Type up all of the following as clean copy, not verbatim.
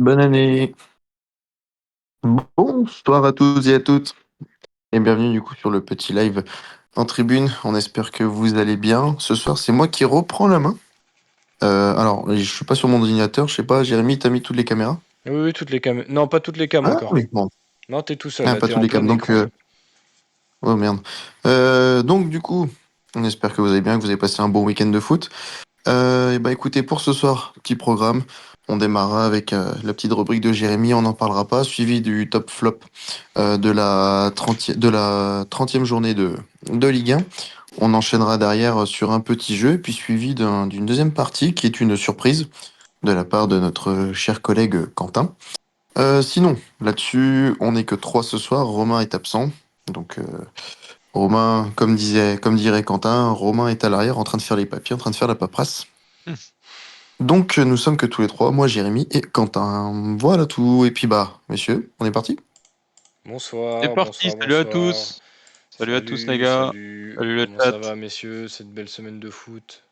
Bonne année. Bonsoir à tous et à toutes. Et bienvenue du coup sur le petit live en tribune. On espère que vous allez bien. Ce soir, c'est moi qui reprends la main. Alors, je suis pas sur mon ordinateur. Je sais pas, Jérémy, t'as mis toutes les caméras? Oui, oui, toutes les cams. Non, pas toutes les cams Ah encore. oui, bon. Non, t'es tout seul, Ah, là, pas t'es toutes en les plein caméras. Donc, écran. oh merde. Donc, du coup, on espère que vous allez bien, que vous avez passé un bon week-end de foot. Et bah écoutez, pour ce soir, petit programme. On démarrera avec la petite rubrique de Jérémy, on n'en parlera pas, suivi du top flop de la 30e journée de Ligue 1. On enchaînera derrière sur un petit jeu, puis suivi d'une deuxième partie qui est une surprise de la part de notre cher collègue Quentin. Sinon, là-dessus, on n'est que trois ce soir. Romain est absent. Donc, Romain, comme dirait Quentin, Romain est à l'arrière en train de faire les papiers, en train de faire la paperasse. Hmm. Donc, nous sommes que tous les trois, moi, Jérémy et Quentin. Voilà tout. Et puis, bah, messieurs, on est parti? C'est Bonsoir, parti, bonsoir, salut à bonsoir. tous. Salut à tous les Salut, gars. salut. Salut le Comment ça chat. va, messieurs, cette belle semaine de foot?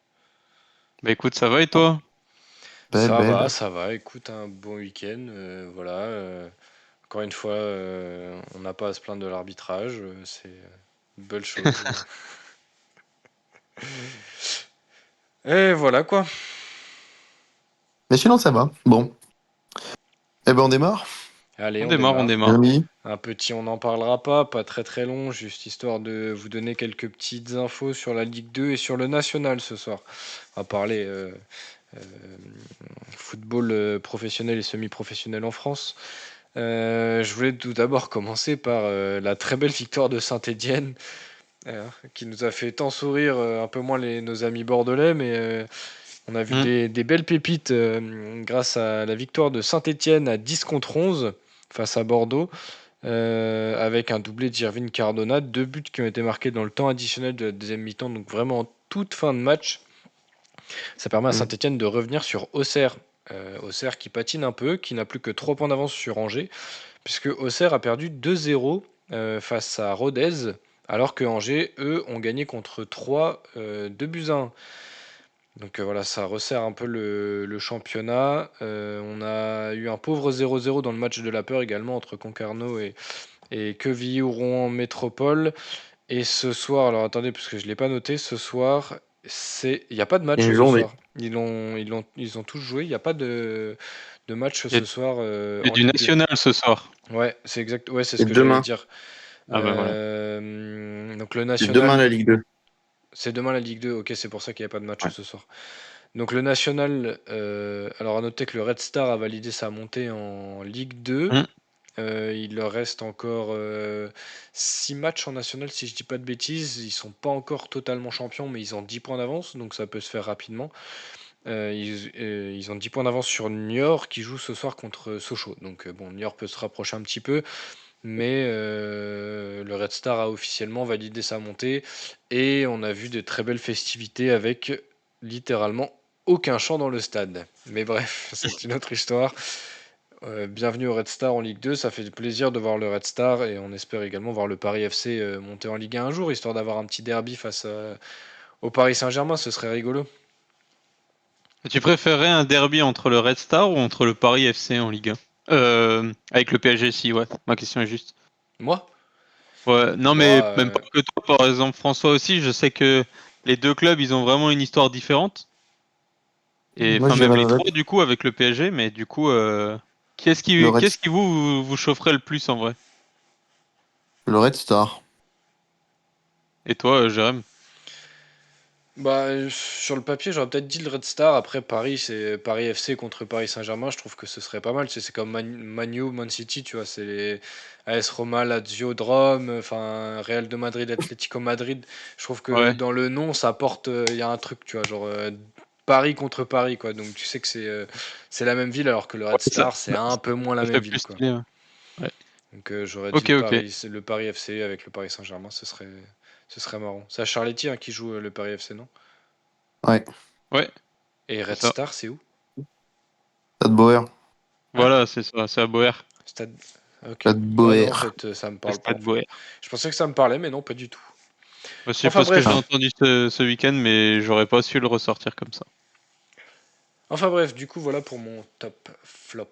Bah écoute, ça va et toi? Belle, belle. Ça va. Écoute, un bon week-end. Voilà. Encore une fois, on n'a pas à se plaindre de l'arbitrage. C'est une belle chose. Et voilà quoi. Mais sinon, ça va. Bon. Eh ben, on démarre. Allez, On on démarre, on démarre. démarre. Jérémy? Un petit, on n'en parlera pas très très long, juste histoire de vous donner quelques petites infos sur la Ligue 2 et sur le National ce soir. On va parler euh, football professionnel et semi-professionnel en France. Je voulais tout d'abord commencer par la très belle victoire de Saint-Étienne, qui nous a fait tant sourire, un peu moins nos amis bordelais, mais on a vu Hmm. des belles pépites grâce à la victoire de Saint-Étienne à 10 contre 11 face à Bordeaux, avec un doublé d'Irvine Cardona, deux buts qui ont été marqués dans le temps additionnel de la deuxième mi-temps, donc vraiment en toute fin de match. Ça permet à Mm. Saint-Etienne de revenir sur Auxerre. Auxerre qui patine un peu, qui n'a plus que 3 points d'avance sur Angers, puisque Auxerre a perdu 2-0 face à Rodez, alors que Angers, eux, ont gagné contre 3, 2 buts à 1. Donc voilà, ça resserre un peu le championnat. On a eu un pauvre 0-0 dans le match de la peur également entre Concarneau et Quevilly-Rouen Métropole. Et ce soir, alors attendez, parce que je ne l'ai pas noté, ce soir, il n'y a pas de Il y a match une ce journée. soir. Ils ont tous joué, il n'y a pas de match Il y a ce soir il y a en du Ligue 2. national ce soir. Ouais, c'est exact, ouais, c'est ce Et que j'allais demain. dire. Ah bah voilà. Donc le C'est demain la national, Ligue 2. c'est demain la Ligue 2, ok, c'est pour ça qu'il n'y a pas de match Ouais. ce soir. Donc le national, alors à noter que le Red Star a validé sa montée en Ligue 2. Hmm. Il leur reste encore 6 matchs en national, si je dis pas de bêtises. Ils sont pas encore totalement champions, mais ils ont 10 points d'avance, donc ça peut se faire rapidement. Ils ont 10 points d'avance sur Niort qui joue ce soir contre Sochaux. Donc bon, Niort peut se rapprocher un petit peu, mais le Red Star a officiellement validé sa montée et on a vu de très belles festivités avec littéralement aucun chant dans le stade. Mais bref, c'est une autre histoire. Bienvenue au Red Star en Ligue 2, ça fait plaisir de voir le Red Star et on espère également voir le Paris FC monter en Ligue 1 un jour, histoire d'avoir un petit derby face au Paris Saint-Germain, ce serait rigolo. Et tu préférerais un derby entre le Red Star ou entre le Paris FC en Ligue 1? Avec le PSG, si, ouais. Ma question est juste. Moi? Ouais, non mais Moi, même pas que toi, par exemple, François aussi, je sais que les deux clubs, ils ont vraiment une histoire différente. Et Moi, enfin je même dirais les trois du coup avec le PSG, mais du coup, Le Red, qu'est-ce qui vous chaufferait le plus en vrai? le Red Star. Et toi, Jérém? bah, sur le papier, j'aurais peut-être dit le Red Star. Après, Paris, c'est Paris FC contre Paris Saint-Germain. Je trouve que ce serait pas mal. C'est comme Man U, Man City, tu vois. C'est les AS Roma, Lazio, Rome, enfin Real de Madrid, Atlético Madrid. Je trouve que Ouais, dans le nom, ça porte. Il y a un truc, tu vois, genre Paris contre Paris, quoi. Donc tu sais que c'est la même ville, alors que le Red ça, Star, c'est bah, un peu moins la ça même fait plus ville, quoi. stylé. Ouais. Ouais. Donc j'aurais dit Ok, le ok. Paris, c'est le Paris FC avec le Paris Saint-Germain. Ce serait marrant. C'est à Charletti hein, qui joue le Paris FC, non? Ouais. Ouais, Et c'est Red ça. Star, c'est où? Stade Bauer. Hein? Voilà, c'est ça, c'est à Boer. Stade. Ok. Stade Bah non, en Bauer. fait, ça me Le parle pas stade en fait. Boer. Je pensais que ça me parlait, mais non, pas du tout. Moi, c'est Enfin parce que je l'ai bref. Ah. entendu ce week-end, mais j'aurais pas su le ressortir comme ça. Enfin bref, du coup, voilà pour mon top flop,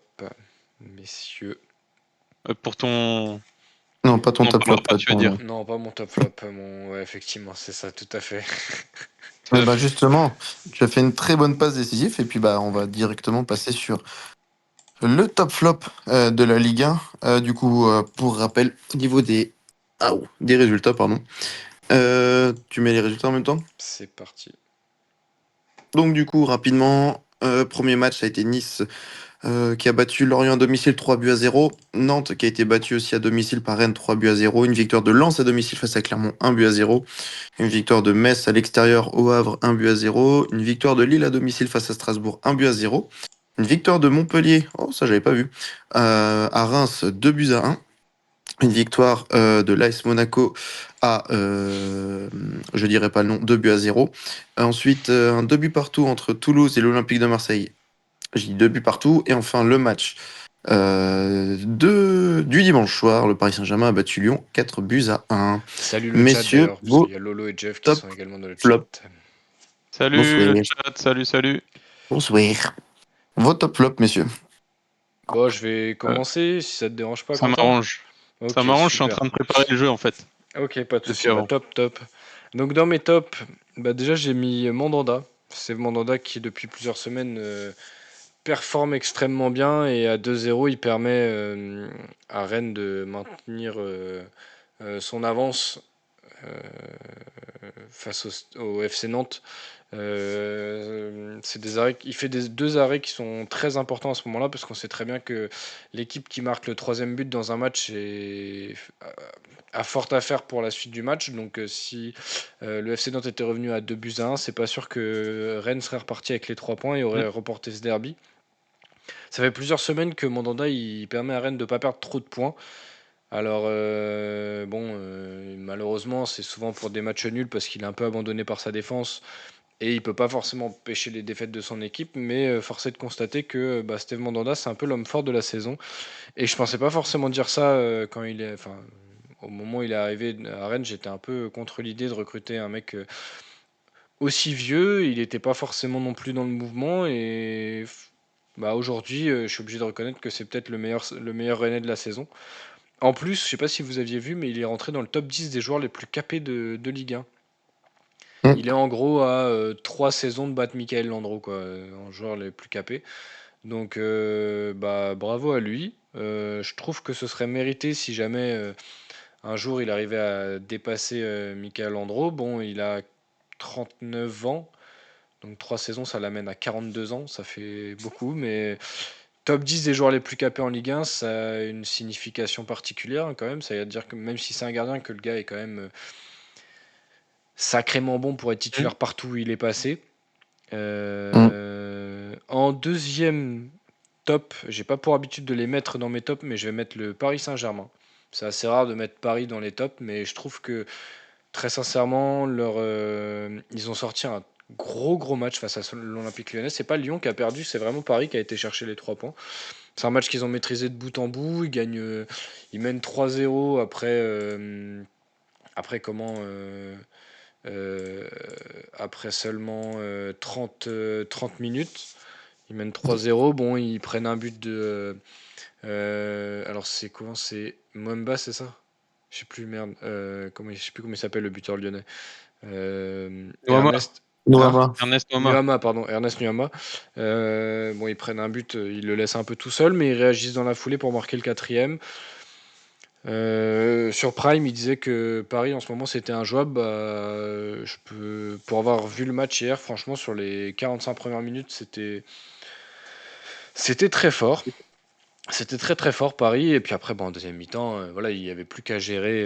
messieurs. Pour ton. Non, pas ton Non, top pas le flop, repas, pas tu veux dire. ton. Non, pas mon top flop, ouais, effectivement, c'est ça, tout à fait. Bah justement, tu as fait une très bonne passe décisive et puis bah on va directement passer sur le top flop de la Ligue 1. Du coup, pour rappel, au niveau des résultats, pardon. Tu mets les résultats en même temps? C'est parti. Donc du coup, rapidement, premier match, ça a été Nice qui a battu Lorient à domicile 3 buts à 0. Nantes qui a été battu aussi à domicile par Rennes 3 buts à 0. Une victoire de Lens à domicile face à Clermont 1 but à 0. Une victoire de Metz à l'extérieur au Havre 1 but à 0. Une victoire de Lille à domicile face à Strasbourg 1 but à 0. Une victoire de Montpellier, oh ça j'avais pas vu, à Reims 2 buts à 1. Une victoire de l'AS Monaco à, je dirais pas le nom, 2 buts à 0. Ensuite, un 2 buts partout entre Toulouse et l'Olympique de Marseille. J'ai dit 2 buts partout. Et enfin, le match du dimanche soir. Le Paris Saint-Germain a battu Lyon 4 buts à 1. Salut le chat Messieurs, d'ailleurs, parce qu'il vos y a Lolo et Jeff qui top sont également dans le chat. flop. Salut Bonsoir. le chat, salut. Bonsoir. Vos top flop, messieurs. Bon, je vais Euh, commencer, si ça te dérange pas, Ça Quentin. m'arrange. Ça Ok, m'arrange, je suis en super. train de préparer le jeu en fait, Ok, pas de depuis souci. Bah avant. top, top. Donc dans mes tops, bah déjà j'ai mis Mandanda. C'est Mandanda qui depuis plusieurs semaines performe extrêmement bien et à 2-0 il permet à Rennes de maintenir son avance euh, face au FC Nantes. C'est des arrêts, il fait deux arrêts qui sont très importants à ce moment-là parce qu'on sait très bien que l'équipe qui marque le troisième but dans un match a fort à faire pour la suite du match. Donc si le FC Nantes était revenu à 2 buts à 1, c'est pas sûr que Rennes serait reparti avec les 3 points et Mm. aurait remporté ce derby. Ça fait plusieurs semaines que Mandanda il permet à Rennes de ne pas perdre trop de points. Alors, malheureusement, c'est souvent pour des matchs nuls parce qu'il est un peu abandonné par sa défense et il peut pas forcément pêcher les défaites de son équipe. Mais force est de constater que Steve Mandanda, c'est un peu l'homme fort de la saison. Et je pensais pas forcément dire ça quand il est. Enfin, au moment où il est arrivé à Rennes, j'étais un peu contre l'idée de recruter un mec aussi vieux. Il n'était pas forcément non plus dans le mouvement. Et aujourd'hui, je suis obligé de reconnaître que c'est peut-être le meilleur Rennais de la saison. En plus, je sais pas si vous aviez vu, mais il est rentré dans le top 10 des joueurs les plus capés de Ligue 1. Mm. Il est en gros à 3 saisons de battre Michael Landreau, quoi, en joueur les plus capés. Donc, bravo à lui. Je trouve que ce serait mérité si jamais un jour il arrivait à dépasser Michael Landreau. Bon, il a 39 ans, donc 3 saisons, ça l'amène à 42 ans. Ça fait beaucoup, mais top 10 des joueurs les plus capés en Ligue 1, ça a une signification particulière hein, quand même. Ça veut dire que même si c'est un gardien, que le gars est quand même sacrément bon pour être Mm. titulaire partout où il est passé. Mm. En deuxième top, j'ai pas pour habitude de les mettre dans mes tops, mais je vais mettre le Paris Saint-Germain. C'est assez rare de mettre Paris dans les tops, mais je trouve que très sincèrement, ils ont sorti un gros match face à l'Olympique Lyonnais. C'est pas Lyon qui a perdu, c'est vraiment Paris qui a été chercher les 3 points. C'est un match qu'ils ont maîtrisé de bout en bout. Ils mènent 3-0 après comment euh, après seulement 30 minutes. Ils mènent 3-0. Bon, ils prennent un but de. Alors, c'est comment? C'est Mwamba, c'est ça? Je sais plus, merde. Je sais plus comment il s'appelle le buteur lyonnais. Noama, Ernest. Hein? Noama. Ernest Noama. Nuama, pardon, Ernest Nuama. Ils prennent un but, ils le laissent un peu tout seul, mais ils réagissent dans la foulée pour marquer le quatrième. Sur Prime, il disait que Paris en ce moment c'était injouable. Pour avoir vu le match hier, franchement, sur les 45 premières minutes, c'était très fort. C'était très très fort Paris. Et puis après, en deuxième mi-temps, voilà, il n'y avait plus qu'à gérer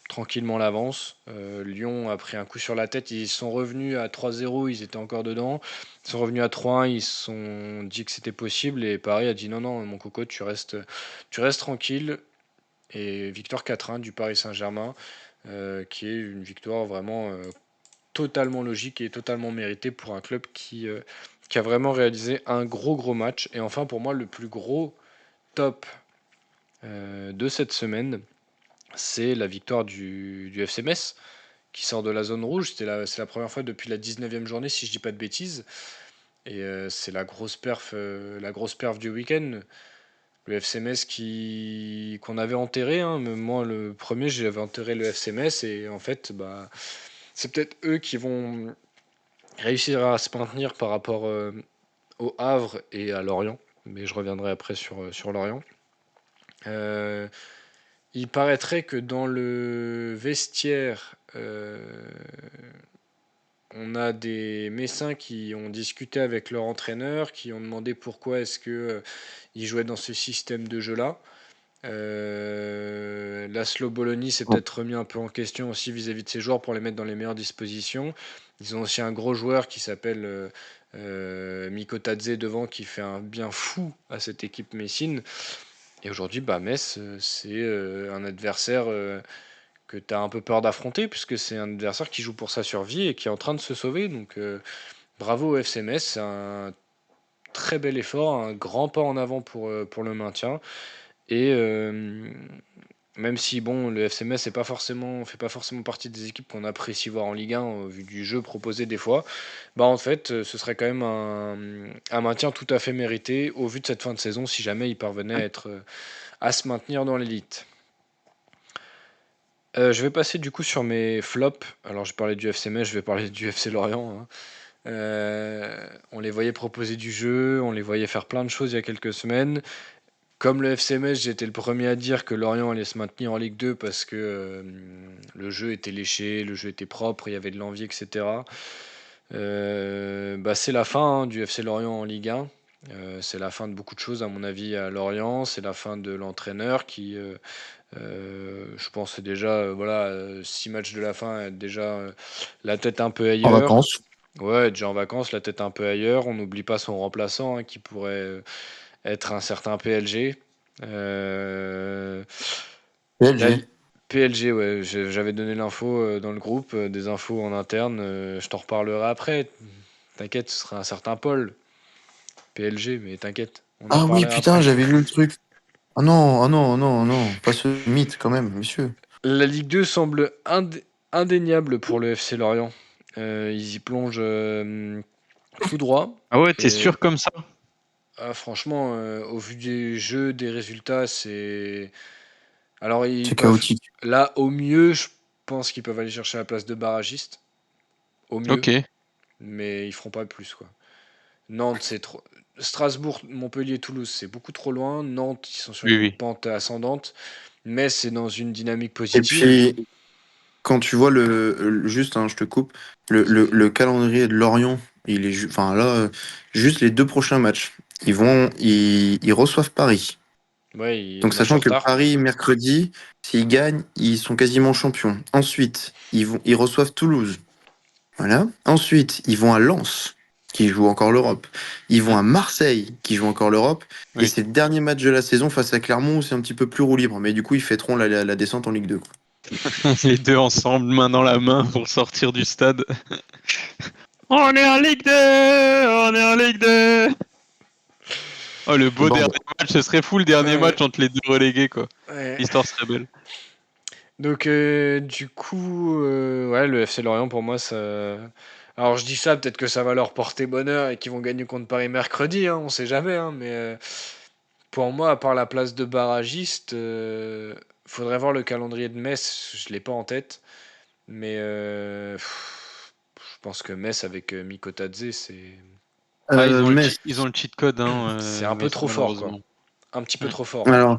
tranquillement l'avance. Lyon a pris un coup sur la tête. Ils sont revenus à 3-0, ils étaient encore dedans. Ils sont revenus à 3-1, ils se sont dit que c'était possible. Et Paris a dit non, non, mon coco, tu restes tranquille. Et victoire 4-1 du Paris Saint-Germain, qui est une victoire vraiment totalement logique et totalement méritée pour un club qui a vraiment réalisé un gros match. Et enfin, pour moi, le plus gros top de cette semaine, c'est la victoire du FC Metz, qui sort de la zone rouge. C'est la première fois depuis la 19e journée, si je dis pas de bêtises. Et c'est la grosse perf du week-end. Le FC Metz qu'on avait enterré, hein. Même moi, le premier, j'avais enterré le FC Metz. Et en fait, bah, c'est peut-être eux qui vont réussir à se maintenir par rapport au Havre et à Lorient. Mais je reviendrai après sur Lorient. Euh, il paraîtrait que dans le vestiaire, on a des Messins qui ont discuté avec leur entraîneur, qui ont demandé pourquoi est-ce que ils jouaient dans ce système de jeu-là. Laszlo Bologna s'est Bon. peut-être remis un peu en question aussi vis-à-vis de ses joueurs pour les mettre dans les meilleures dispositions. Ils ont aussi un gros joueur qui s'appelle Miko Tadze devant qui fait un bien fou à cette équipe messine. Et aujourd'hui, bah, Metz, c'est un adversaire que tu as un peu peur d'affronter puisque c'est un adversaire qui joue pour sa survie et qui est en train de se sauver. Donc bravo au FC Metz, c'est un très bel effort, un grand pas en avant pour le maintien. Et même si bon, le FC Metz fait pas forcément partie des équipes qu'on apprécie voir en Ligue 1 au vu du jeu proposé des fois, bah en fait, ce serait quand même un maintien tout à fait mérité au vu de cette fin de saison si jamais il parvenait à se maintenir dans l'élite. Je vais passer du coup sur mes flops. Alors, je parlais du FC Metz, je vais parler du FC Lorient, hein. On les voyait proposer du jeu, on les voyait faire plein de choses il y a quelques semaines. Comme le FC Metz, j'étais le premier à dire que Lorient allait se maintenir en Ligue 2 parce que le jeu était léché, le jeu était propre, il y avait de l'envie, etc. Bah, c'est la fin hein, du FC Lorient en Ligue 1. C'est la fin de beaucoup de choses, à mon avis, à Lorient. C'est la fin de l'entraîneur qui, je pense, c'est déjà, voilà, 6 matchs de la fin, déjà la tête un peu En ailleurs. vacances. Ouais, déjà en vacances, la tête un peu ailleurs. On n'oublie pas son remplaçant hein, qui pourrait être un certain PLG. Euh, là, PSG. PLG, ouais, j'avais donné l'info dans le groupe, des infos en interne. Je t'en reparlerai après. T'inquiète, ce sera un certain Paul. PLG, mais t'inquiète, on en Ah oui, reparlera putain, après. j'avais lu le truc. Ah non, ah non, non, non, pas ce mythe quand même, monsieur. La Ligue 2 semble indéniable pour le FC Lorient. Ils y plongent tout droit. Ah ouais, t'es Et sûr comme ça? franchement, au vu des jeux, des résultats, c'est. Alors, ils C'est peuvent. chaotique. Là, au mieux, je pense qu'ils peuvent aller chercher la place de barragiste. Au mieux. Ok. Oui, Mais ils feront pas plus, quoi. Nantes, c'est trop. Strasbourg, Montpellier, Toulouse, c'est beaucoup trop loin. Nantes, ils sont sur une oui. pente ascendante. Metz, c'est dans une dynamique Et positive. puis, quand tu vois juste, hein, je te coupe, le calendrier de Lorient, enfin là, juste les deux prochains matchs, ils reçoivent Paris. Ouais, Donc, match en sachant que retard. Paris, mercredi, s'ils gagnent, ils sont quasiment champions. Ensuite, ils reçoivent Toulouse. Voilà. Ensuite, ils vont à Lens, qui joue encore l'Europe. Ils vont Mm. à Marseille, qui joue encore l'Europe. Et Oui. c'est le dernier match de la saison face à Clermont où c'est un petit peu plus roue libre. Mais du coup, ils fêteront la descente en Ligue 2, quoi. Les deux ensemble, main dans la main pour sortir du stade. On est en Ligue 2! On est en Ligue 2! Oh, le beau Bon, dernier match, ce serait fou le dernier Ouais, match entre les deux relégués, quoi. ouais. L'histoire serait belle. Donc, du coup, ouais, le FC Lorient, pour moi, ça. Alors, je dis ça, peut-être que ça va leur porter bonheur et qu'ils vont gagner contre Paris mercredi, hein, on sait jamais, hein, mais pour moi, à part la place de barragiste, faudrait voir le calendrier de Metz, je l'ai pas en tête, mais je pense que Metz avec Miko Tadze, Ah, Metz. ils ont le cheat code, hein, c'est un peu mais trop fort, quoi. malheureusement. Un petit peu Mm. trop fort. Alors,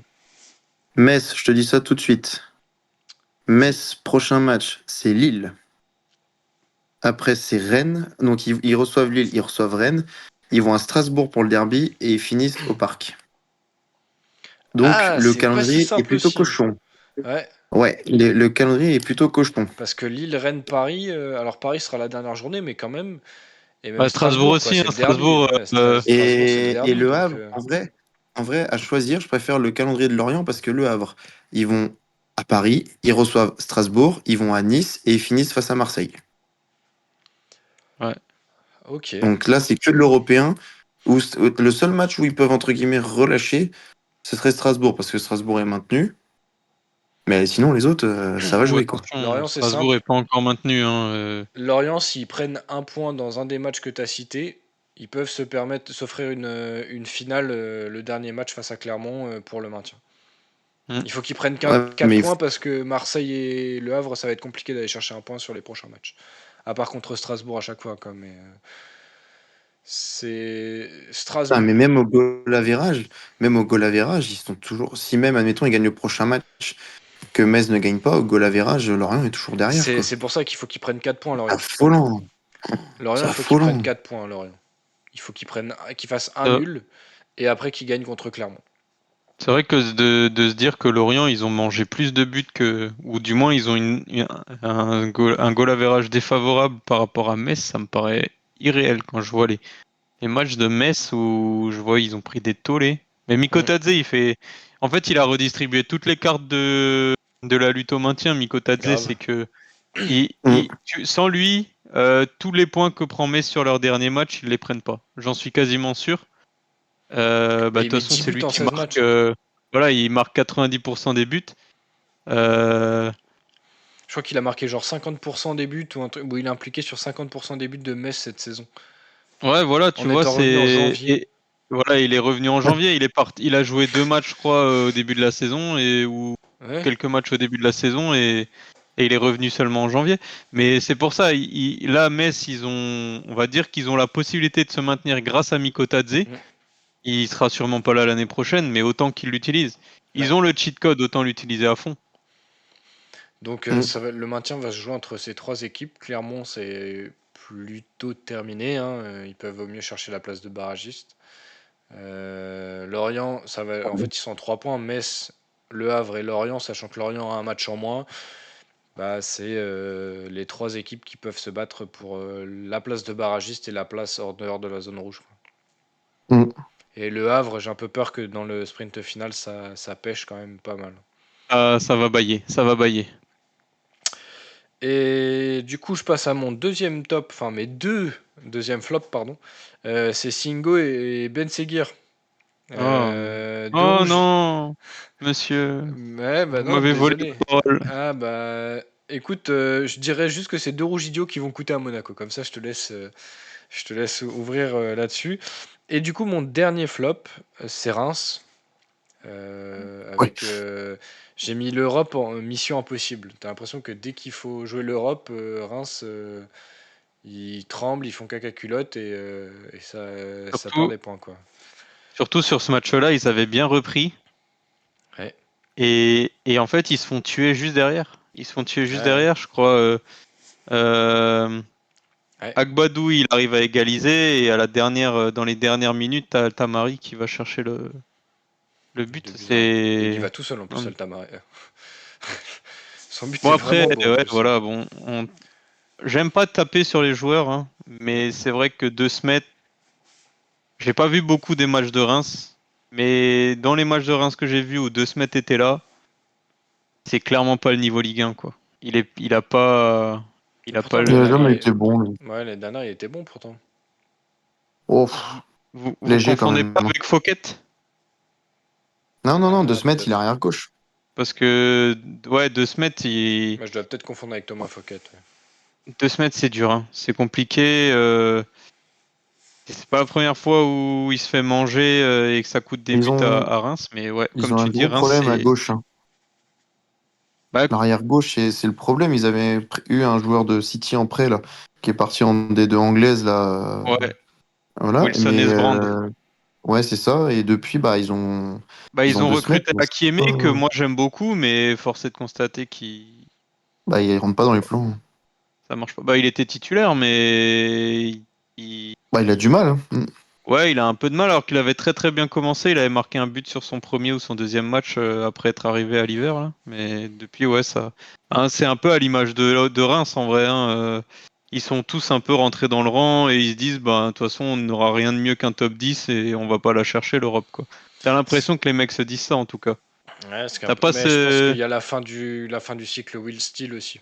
Metz, je te dis ça tout de suite. Metz, prochain match, c'est Lille. Après, c'est Rennes. Donc, ils reçoivent Lille, ils reçoivent Rennes. Ils vont à Strasbourg pour le derby et ils finissent au parc. Donc, Ah, le c'est pas si calendrier est simple plutôt aussi. cochon. Ouais, Ouais, le calendrier est plutôt cochon. parce que Lille, Rennes, Paris, alors Paris sera la dernière journée, mais quand même, et même Bah, Strasbourg Strasbourg, quoi, aussi, c'est hein, le derby. Strasbourg. Ouais, Strasbourg, c'est le Et derby, Le donc. Havre, en vrai, à choisir, je préfère le calendrier de Lorient parce que Le Havre, ils vont à Paris, ils reçoivent Strasbourg, ils vont à Nice et ils finissent face à Marseille. Ouais. Ok. Donc là, c'est que de l'européen. Le seul match où ils peuvent, entre guillemets, relâcher, ce serait Strasbourg parce que Strasbourg est maintenu. Mais sinon, les autres, ça va Ou jouer, quoi. attention, Lorient, c'est Strasbourg simple. est pas encore maintenu. Hein, Lorient, s'ils prennent un point dans un des matchs que tu as cités, ils peuvent se permettre s'offrir une finale, le dernier match face à Clermont pour le maintien. Mm. Il faut qu'ils prennent Ouais, 4 mais points parce que Marseille et Le Havre, ça va être compliqué d'aller chercher un point sur les prochains matchs. À part contre Strasbourg à chaque fois, quoi. Mais c'est ah, Strasbourg. mais même au goal average, ils sont toujours. Si même, admettons, ils gagnent le prochain match, que Metz ne gagne pas, au goal average, Lorient est toujours derrière, quoi. C'est pour ça qu'il faut qu'ils prennent 4 points, Lorient. Affolant. Lorient, C'est il faut qu'ils prennent affolant. 4 points, Lorient. Il faut qu'ils fassent un Euh, nul et après qu'ils gagnent contre Clermont. C'est vrai que de se dire que Lorient, ils ont mangé plus de buts que, ou du moins ils ont un goal average défavorable par rapport à Metz, ça me paraît irréel quand je vois les matchs de Metz où je vois ils ont pris des tollés. Mais Mm, Mikotadze, en fait, il a redistribué toutes les cartes de la lutte au maintien. Mikotadze, grave. c'est que Mm. sans lui, tous les points que prend Metz sur leur dernier match, ils les prennent pas. J'en suis quasiment sûr. Bah, De il toute met façon, 10 c'est buts lui en qui 16 marque. matchs. Voilà, il marque 90% des buts. Euh, Je crois qu'il a marqué genre 50% des buts ou un truc, où il est impliqué sur 50% des buts de Metz cette saison. ouais, voilà, tu En vois, étant revenu en janvier. voilà, il est revenu en janvier. Il a joué 2 matchs, je crois, au début de la saison ou Ouais. quelques matchs au début de la saison et il est revenu seulement en janvier. Mais c'est pour ça, là, Metz, on va dire qu'ils ont la possibilité de se maintenir grâce à Mikotadze. Mm. Il sera sûrement pas là l'année prochaine, mais autant qu'ils l'utilisent. Ouais. Ils ont le cheat code, autant l'utiliser à fond. Donc Mm. le maintien va se jouer entre ces trois équipes. Clermont, c'est plutôt terminé, hein. Ils peuvent au mieux chercher la place de barragiste. Lorient, en fait, ils sont en 3 points. Metz, Le Havre et Lorient, sachant que Lorient a un match en moins. Bah, c'est les trois équipes qui peuvent se battre pour la place de barragiste et la place hors dehors de la zone rouge, quoi. Mm. Et Le Havre, j'ai un peu peur que dans le sprint final, ça pêche quand même pas mal. Ah, ça va bailler, ça va bailler. Et du coup, je passe à mon deuxième top, enfin mes deux deuxième flop, pardon. C'est Singo et Ben Seguir. Oh, Deux oh rouges. non, monsieur, Ouais, bah vous non, m'avez volé désolé. la parole. Ah bah, écoute, je dirais juste que c'est deux rouges idiots qui vont coûter à Monaco. Comme ça, je te laisse ouvrir là-dessus. Et du coup, mon dernier flop, c'est Reims. Ouais. Avec, j'ai mis l'Europe en mission impossible. T'as l'impression que dès qu'il faut jouer l'Europe, Reims, ils tremblent, ils font caca culotte et ça perd Surtout, des points, quoi. surtout sur ce match-là, ils avaient bien repris Ouais, et en fait, ils se font tuer juste derrière. Ils se font tuer juste ouais, derrière, je crois. Euh, ouais. Agbadou, il arrive à égaliser et dans les dernières minutes, t'as Tamari qui va chercher le but. De but, hein. Il y va C'est tout seul en plus, Altamare. Son but bon est après, vraiment beau en ouais, plus, hein. voilà, bon, j'aime pas taper sur les joueurs, hein, mais c'est vrai que De Smet, j'ai pas vu beaucoup des matchs de Reims, mais dans les matchs de Reims que j'ai vus où De Smet était là, c'est clairement pas le niveau Ligue 1, quoi. Il Et a pourtant, pas Il l'année a dernière, jamais été bon, lui. ouais, l'année dernière, il était bon pourtant. Oh, vous léger quand confondez même, pas hein. avec Fouquet? Non, non, non, De Ah, Smet, il est peut-être. arrière gauche. Parce que, ouais, Moi, je dois peut-être confondre avec Thomas Fouquet. Ouais. De Smet, c'est dur, hein. C'est compliqué. C'est pas la première fois où il se fait manger et que ça coûte des Ils buts ont, à Reims, mais ouais, ils comme ont tu un dis, gros Reims, problème à gauche, hein. bah, L'arrière gauche, c'est le problème. Ils avaient eu un joueur de City en prêt, là, qui est parti en D2 anglaise, là. ouais, Voilà. Wilson Mais, Esbrand. ouais, c'est ça. Et depuis, bah, Bah, ils ils ont ont De Smet, recruté mais c'est Akieme, pas, que moi j'aime beaucoup, mais force est de constater qu'il bah, il rentre pas dans les plans. ça marche pas. Bah, il était titulaire, mais Bah, il a du mal, hein. Mm. ouais, il a un peu de mal alors qu'il avait très très bien commencé. Il avait marqué un but sur son premier ou son deuxième match après être arrivé à l'hiver, là. Mais depuis, ouais, ça. Hein, c'est un peu à l'image de Reims en vrai, hein. Ils sont tous un peu rentrés dans le rang et ils se disent, bah, de toute façon, on n'aura rien de mieux qu'un top 10 et on va pas la chercher, l'Europe, quoi. T'as l'impression que les mecs se disent ça en tout cas. Ouais, T'as pas mais je pense qu'il ce. y a la fin du cycle Will Steele aussi.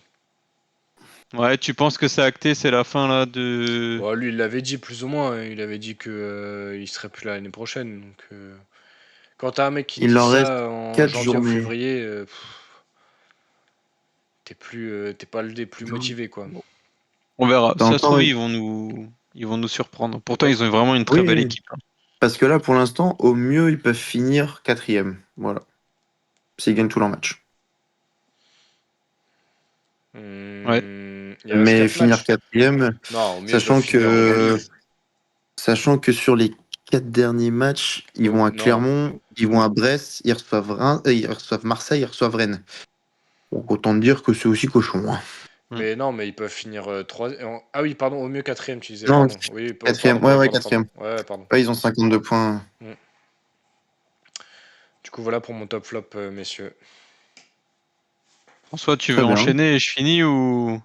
Ouais, tu penses que c'est acté, c'est la fin là de. Bon, lui, il l'avait dit plus ou moins, hein. Il avait dit que il serait plus là l'année prochaine. Donc, quand t'as un mec qui Il dit leur reste ça en 4 janvier ou journées. février, t'es pas le des plus Jour- motivés, quoi. On verra. Si ça se trouve, T'entends, ils vont nous. ils vont nous surprendre. Pourtant, ils ont vraiment une très Oui, belle oui. équipe. Parce que là, pour l'instant, au mieux, ils peuvent finir quatrième. Voilà. S'ils gagnent tous leurs matchs. Ouais. Il reste Mais 4 finir matchs. quatrième, Non, au mieux, ils peuvent sachant finir au que, milieu. sachant que sur les 4 derniers matchs, ils vont à Non, Clermont, ils vont à Brest, ils reçoivent ils reçoivent Marseille, ils reçoivent Rennes. Donc autant dire que c'est aussi cochon, hein. mais ils peuvent finir 3. Ah oui, pardon, au mieux quatrième, tu disais, Non, pardon. Oui, quatrième. pardon, Ouais, pardon, ouais, pardon, pardon. quatrième. Ouais, pardon. Ouais, ils ont 52 points. Du coup, voilà pour mon top flop, messieurs. François, tu veux Très bien. enchaîner et je finis ou...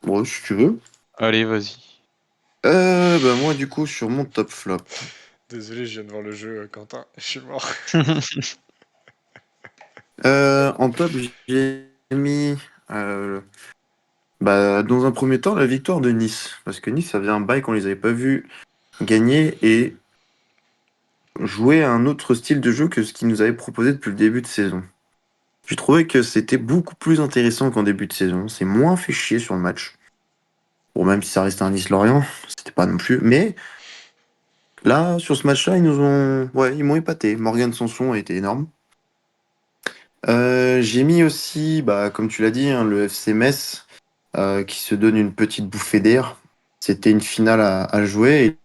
Bon, si tu veux. Allez, vas-y. Bah moi, du coup, sur mon top flop. Désolé, je viens de voir le jeu, Quentin. Je suis mort. En top, j'ai mis, euh, dans un premier temps, la victoire de Nice. Parce que Nice, ça faisait un bail qu'on les avait pas vus gagner et jouer à un autre style de jeu que ce qu'ils nous avaient proposé depuis le début de saison. J'ai trouvé que c'était beaucoup plus intéressant qu'en début de saison. C'est moins fait chier sur le match. Bon, même si ça restait un Nice-Lorient, c'était pas non plus. Mais là, sur ce match-là, ils m'ont épaté. Morgan Sanson a été énorme. J'ai mis aussi, comme tu l'as dit, hein, le FC Metz, qui se donne une petite bouffée d'air. C'était une finale à jouer et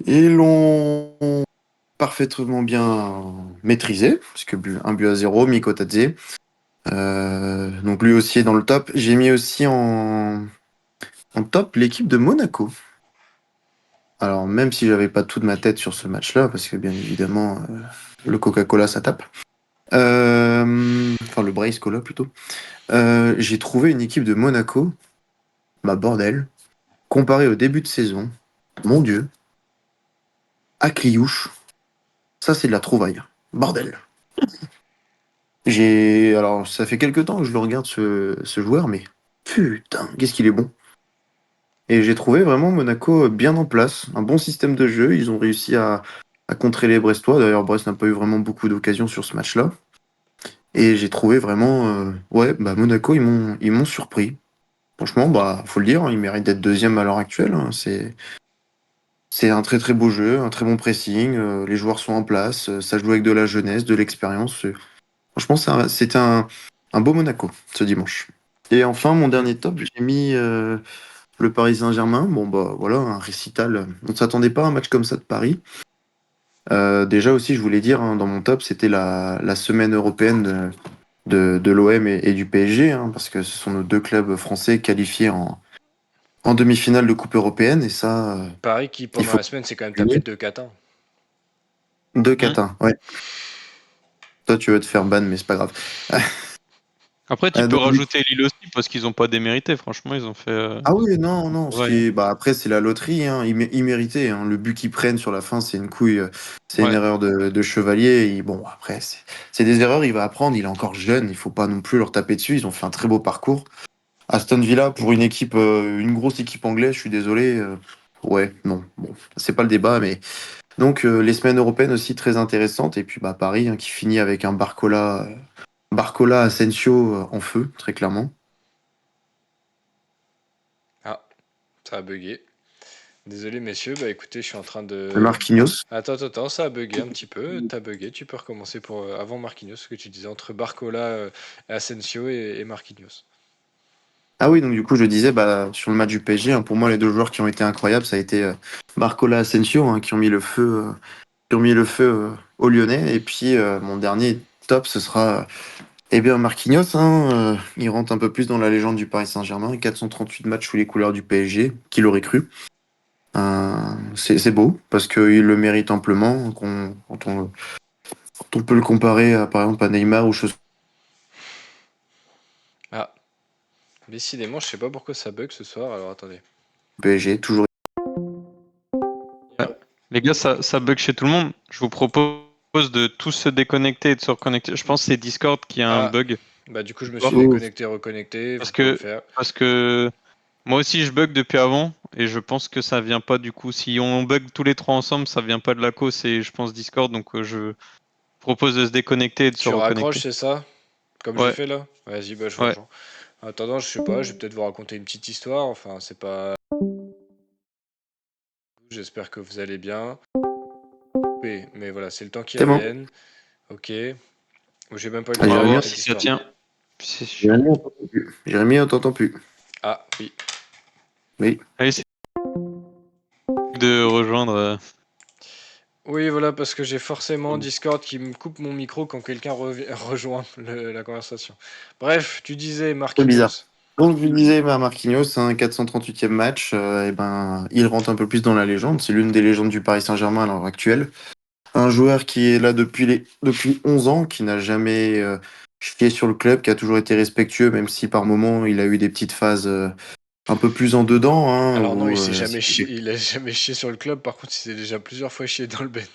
ils l'ont parfaitement bien maîtrisé, parce que 1-0, Miko Tadze. Donc lui aussi est dans le top. J'ai mis aussi en top l'équipe de Monaco. Alors même si j'avais pas tout de ma tête sur ce match-là, parce que bien évidemment le Coca-Cola ça tape. Enfin le Brace Cola plutôt. J'ai trouvé une équipe de Monaco, bordel, comparé au début de saison. Mon Dieu, à Cliouche, ça c'est de la trouvaille. Bordel. Alors ça fait quelques temps que je le regarde ce joueur, mais putain, qu'est-ce qu'il est bon. Et j'ai trouvé vraiment Monaco bien en place, un bon système de jeu. Ils ont réussi à contrer les Brestois. D'ailleurs, Brest n'a pas eu vraiment beaucoup d'occasions sur ce match-là. Et j'ai trouvé vraiment, Monaco, ils m'ont surpris. Franchement, faut le dire, hein, ils méritent d'être deuxième à l'heure actuelle, hein. C'est un très très beau jeu, un très bon pressing. Les joueurs sont en place. Ça joue avec de la jeunesse, de l'expérience. Franchement, c'était un beau Monaco ce dimanche. Et enfin, mon dernier top, j'ai mis le Paris Saint-Germain. Bon, voilà, un récital. On ne s'attendait pas à un match comme ça de Paris. Déjà aussi, je voulais dire, hein, dans mon top, c'était la semaine européenne de l'OM et du PSG, hein, parce que ce sont nos deux clubs français qualifiés en demi-finale de Coupe européenne. Et ça, Paris qui, il pendant faut la semaine, s'est quand même tapé gagner. 2-4-1. 2-4-1, ouais. Toi, tu veux te faire ban, mais c'est pas grave. Après, tu peux Donc, rajouter Lille aussi parce qu'ils ont pas démérité. Franchement, ils ont fait. ah oui, non, non. Ouais. Après, c'est la loterie, hein. Ils méritaient, hein. Le but qu'ils prennent sur la fin, c'est une couille, c'est une Ouais. erreur de Chevalier. Bon, après, c'est des erreurs, il va apprendre. Il est encore jeune, il faut pas non plus leur taper dessus. Ils ont fait un très beau parcours. Aston Villa, pour une équipe, une grosse équipe anglaise, je suis désolé. Ouais, non, bon, c'est pas le débat, mais donc les semaines européennes aussi très intéressantes. Et puis Paris, hein, qui finit avec un Barcola Asensio en feu, très clairement. Ah, ça a bugué. Désolé, messieurs. Bah écoutez, je suis en train de. Marquinhos. Attends, ça a bugué un petit peu. T'as bugué. Tu peux recommencer pour avant Marquinhos, ce que tu disais entre Barcola, Asensio et Marquinhos. Ah oui, donc du coup, je disais, sur le match du PSG, hein, pour moi, les deux joueurs qui ont été incroyables, ça a été Barcola Asensio, hein, qui ont mis le feu, aux Lyonnais. Et puis, mon dernier top, ce sera Marquinhos, hein. Il rentre un peu plus dans la légende du Paris Saint-Germain. 438 matchs sous les couleurs du PSG, qui l'aurait cru. C'est beau, parce qu'il le mérite amplement, quand on peut le comparer, par exemple, à Neymar ou choses Ah, décidément, je sais pas pourquoi ça bug ce soir. Alors attendez. PSG, toujours. Ouais. Les gars, ça bug chez tout le monde. Je vous propose de tous se déconnecter et de se reconnecter. Je pense que c'est Discord qui a un Ah, bug. bah du coup, je Ce me soir. suis déconnecté, reconnecté. Parce Vous pouvez le que, faire. parce que moi aussi je bug depuis avant et je pense que ça vient pas du coup. Si on bug tous les trois ensemble, ça vient pas de la cause, c'est je pense Discord. Donc je propose de se déconnecter et de se Tu raccroches, reconnecter. c'est ça? Comme j'ai Ouais, fait là? Vas-y, bah je vous ouais. rejoins. En attendant, je sais pas, je vais peut-être vous raconter une petite histoire. Enfin, c'est pas. J'espère que vous allez bien. Oui, mais voilà, c'est le temps qui C'est bon. revienne. Ok. J'ai même pas eu le Ah, temps On va d'ouvrir voir Jérémy, le si ça Discord. tient. C'est chiant. Jérémy, on t'entend plus. Jérémy, on t'entend plus. Ah, oui. Oui. Allez, c'est de rejoindre. Oui, voilà, parce que j'ai forcément Discord qui me coupe mon micro quand quelqu'un rejoint la conversation. Bref, tu disais C'est bizarre. Marquinhos. Donc, je disais, Marquinhos, un 438e match, et ben, il rentre un peu plus dans la légende. C'est l'une des légendes du Paris Saint-Germain à l'heure actuelle. Un joueur qui est là depuis 11 ans, qui n'a jamais chié sur le club, qui a toujours été respectueux, même si par moments il a eu des petites phases un peu plus en dedans, hein, Alors non, où, il s'est jamais chié, il a jamais chié sur le club. Par contre, il s'est déjà plusieurs fois chié dans le Ben.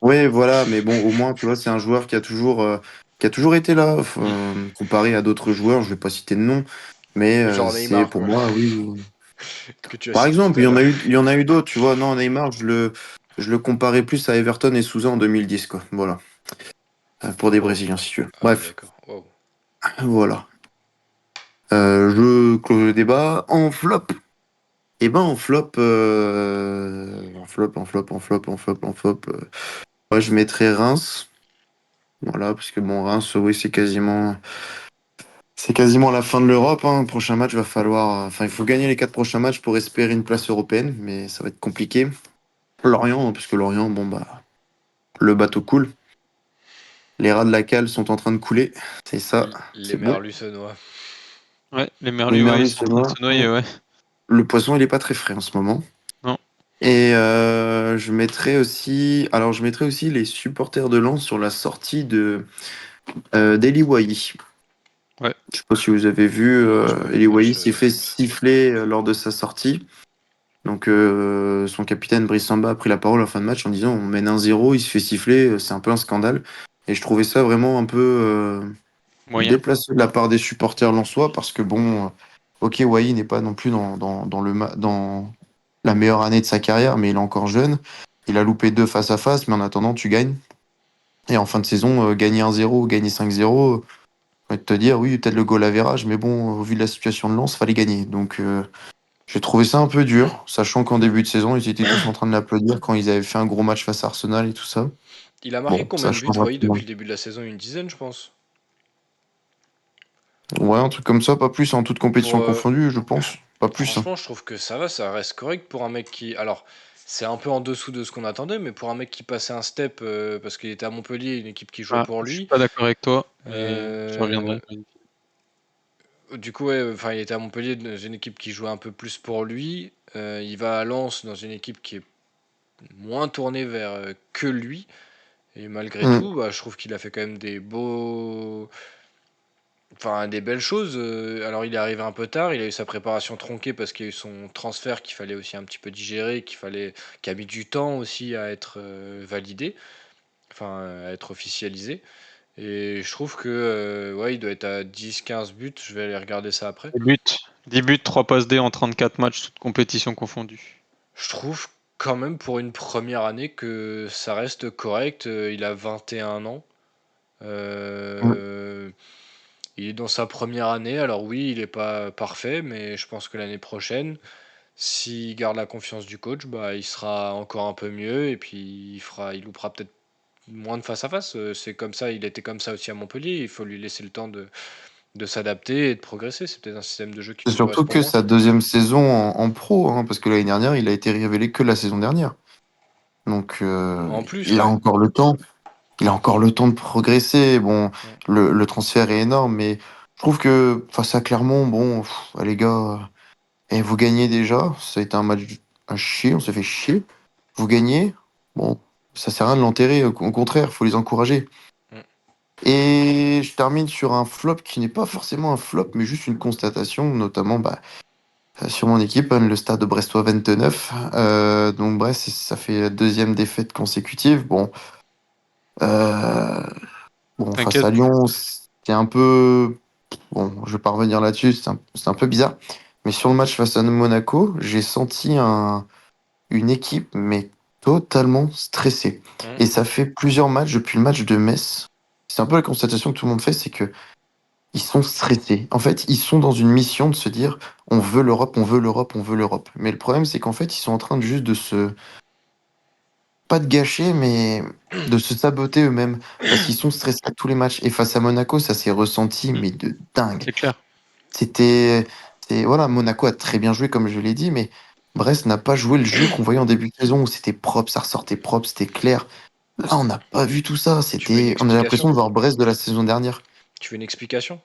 ouais, voilà, mais bon, au moins, tu vois, c'est un joueur qui a toujours été là, comparé à d'autres joueurs. Je vais pas citer de nom, mais Genre c'est Neymar, pour quoi, moi, oui. que tu as Par cité tout exemple, à l'heure. il y en a eu d'autres, tu vois. Non, Neymar, je le comparais plus à Everton et Souza en 2010, quoi. Voilà. Pour des Oh. Brésiliens, si tu veux. Ah oui, Bref, d'accord. Wow. voilà. Je close le débat. En flop. Eh ben, en flop. Ouais, je mettrais Reims. Voilà, parce que bon, Reims, oui, c'est quasiment la fin de l'Europe. Hein. Prochain match, va falloir, enfin, il faut gagner les 4 prochains matchs pour espérer une place européenne, mais ça va être compliqué. Lorient, parce que Lorient, bon bah, le bateau coule. Les rats de la cale sont en train de couler. C'est ça, Les c'est bon. merlus se noient. Ouais, les Les merlus, ouais, ils merlus sont se en train de noient. se noyer, ouais. Le poisson, il est pas très frais en ce moment. Non. Et je mettrais aussi les supporters de Lens sur la sortie de d'Eli Wahi. Ouais. Je sais pas si vous avez vu, Non, j'ai pas vu le Eli Wahi match s'est fait foot. siffler lors de sa sortie. Donc son capitaine Brice Samba a pris la parole en fin de match en disant on mène 1-0, il se fait siffler, c'est un peu un scandale. Et je trouvais ça vraiment un peu Moyen. déplacé de la part des supporters lensois parce que bon, ok, Wahi n'est pas non plus dans la meilleure année de sa carrière, mais il est encore jeune. Il a loupé 2 face-à-face, mais en attendant, tu gagnes. Et en fin de saison, gagner 1-0 ou gagner 5-0, je vais te dire, oui, peut-être le goal average, mais bon, au vu de la situation de Lens, fallait gagner. Donc, j'ai trouvé ça un peu dur, sachant qu'en début de saison, ils étaient tous en train de l'applaudir quand ils avaient fait un gros match face à Arsenal et tout ça. Il a marqué Bon, combien ça de buts, change Wai, rapidement. depuis le début de la saison? Une dizaine, je pense. Ouais, un truc comme ça, pas plus, en toute Pour, compétition confondue, je pense. Pas plus, hein. franchement, je trouve que ça va, ça reste correct pour un mec qui. Alors, c'est un peu en dessous de ce qu'on attendait, mais pour un mec qui passait un step parce qu'il était à Montpellier, une équipe qui jouait Ah, pour je suis lui. pas d'accord avec toi, mais je euh, reviendrai. du coup, ouais, enfin, il était à Montpellier dans une équipe qui jouait un peu plus pour lui. Il va à Lens dans une équipe qui est moins tournée vers que lui. Et malgré Hmm. tout, bah, je trouve qu'il a fait quand même enfin, des belles choses. Alors, il est arrivé un peu tard, il a eu sa préparation tronquée parce qu'il y a eu son transfert qu'il fallait aussi un petit peu digérer, qui a mis du temps aussi à être validé, enfin, à être officialisé. Et je trouve que, ouais, il doit être à 10-15 buts. Je vais aller regarder ça après. 10 buts. 10 buts, 3 passes D en 34 matchs, toutes compétitions confondues. Je trouve quand même pour une première année que ça reste correct. Il a 21 ans. Hmm. Euh, il est dans sa première année. Alors oui, il n'est pas parfait, mais je pense que l'année prochaine, s'il garde la confiance du coach, bah, il sera encore un peu mieux et puis il loupera peut-être moins de face à face. C'est comme ça, il était comme ça aussi à Montpellier. Il faut lui laisser le temps de s'adapter et de progresser. C'est peut-être un système de jeu qui C'est lui surtout correspond que moins. sa deuxième saison en pro, hein, parce que l'année dernière, il a été révélé que la saison dernière. Donc, En plus, il a ouais. encore le temps. Il a encore le temps de progresser. Bon, Mm. le transfert est énorme, mais je trouve que face à Clermont, bon, les gars, vous gagnez déjà. Ça a été un match à chier, on s'est fait chier. Vous gagnez, bon, ça sert à rien de l'enterrer. Au contraire, faut les encourager. Mm. Et je termine sur un flop qui n'est pas forcément un flop, mais juste une constatation, notamment bah, sur mon équipe, hein, le Stade Brestois 29. Donc bref, ça fait la deuxième défaite consécutive. Euh, bon, face T'inquiète. à Lyon, c'est un peu... Bon, je vais pas revenir là-dessus, c'est un peu bizarre. Mais sur le match face à Monaco, j'ai senti une équipe, mais totalement stressée. Mm. Et ça fait plusieurs matchs depuis le match de Metz. C'est un peu la constatation que tout le monde fait, c'est que ils sont stressés. En fait, ils sont dans une mission de se dire on veut l'Europe, on veut l'Europe, on veut l'Europe. Mais le problème, c'est qu'en fait, ils sont en train de juste de se. Pas de gâcher, mais de se saboter eux-mêmes. Parce qu'ils sont stressés à tous les matchs. Et face à Monaco, ça s'est ressenti, mais de dingue. C'est clair. C'était. Voilà, Monaco a très bien joué, comme je l'ai dit, mais Brest n'a pas joué le jeu qu'on voyait en début de saison où c'était propre, ça ressortait propre, c'était clair. Là, on n'a pas vu tout ça. Tu veux une On a l'impression explication? de voir Brest de la saison dernière. Tu veux une explication?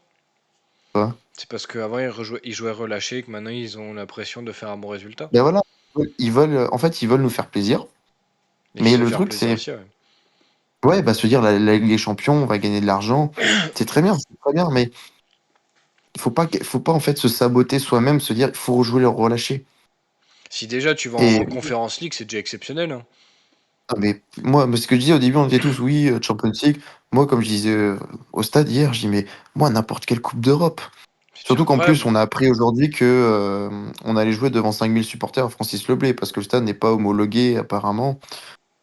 Tu vois. C'est parce qu'avant ils jouaient relâchés et que maintenant ils ont l'impression de faire un bon résultat. Ben voilà, en fait, ils veulent nous faire plaisir. Mais Mais se le faire truc, plaisir c'est, aussi, ouais. ouais, bah, se dire, la Ligue des Champions, on va gagner de l'argent. C'est très bien, mais faut pas, en fait, se saboter soi-même, se dire, il faut rejouer le relâché. Si déjà tu vas Et, en Conference League, c'est déjà exceptionnel, hein. ah, mais moi, ce que je disais au début, on était tous, oui, Champions League. Moi, comme je disais au stade hier, je dis, mais moi, n'importe quelle Coupe d'Europe. C'est déjà Surtout qu'en plus, incroyable. on a appris aujourd'hui que on allait jouer devant 5000 supporters à Francis Leblay, parce que le stade n'est pas homologué, apparemment.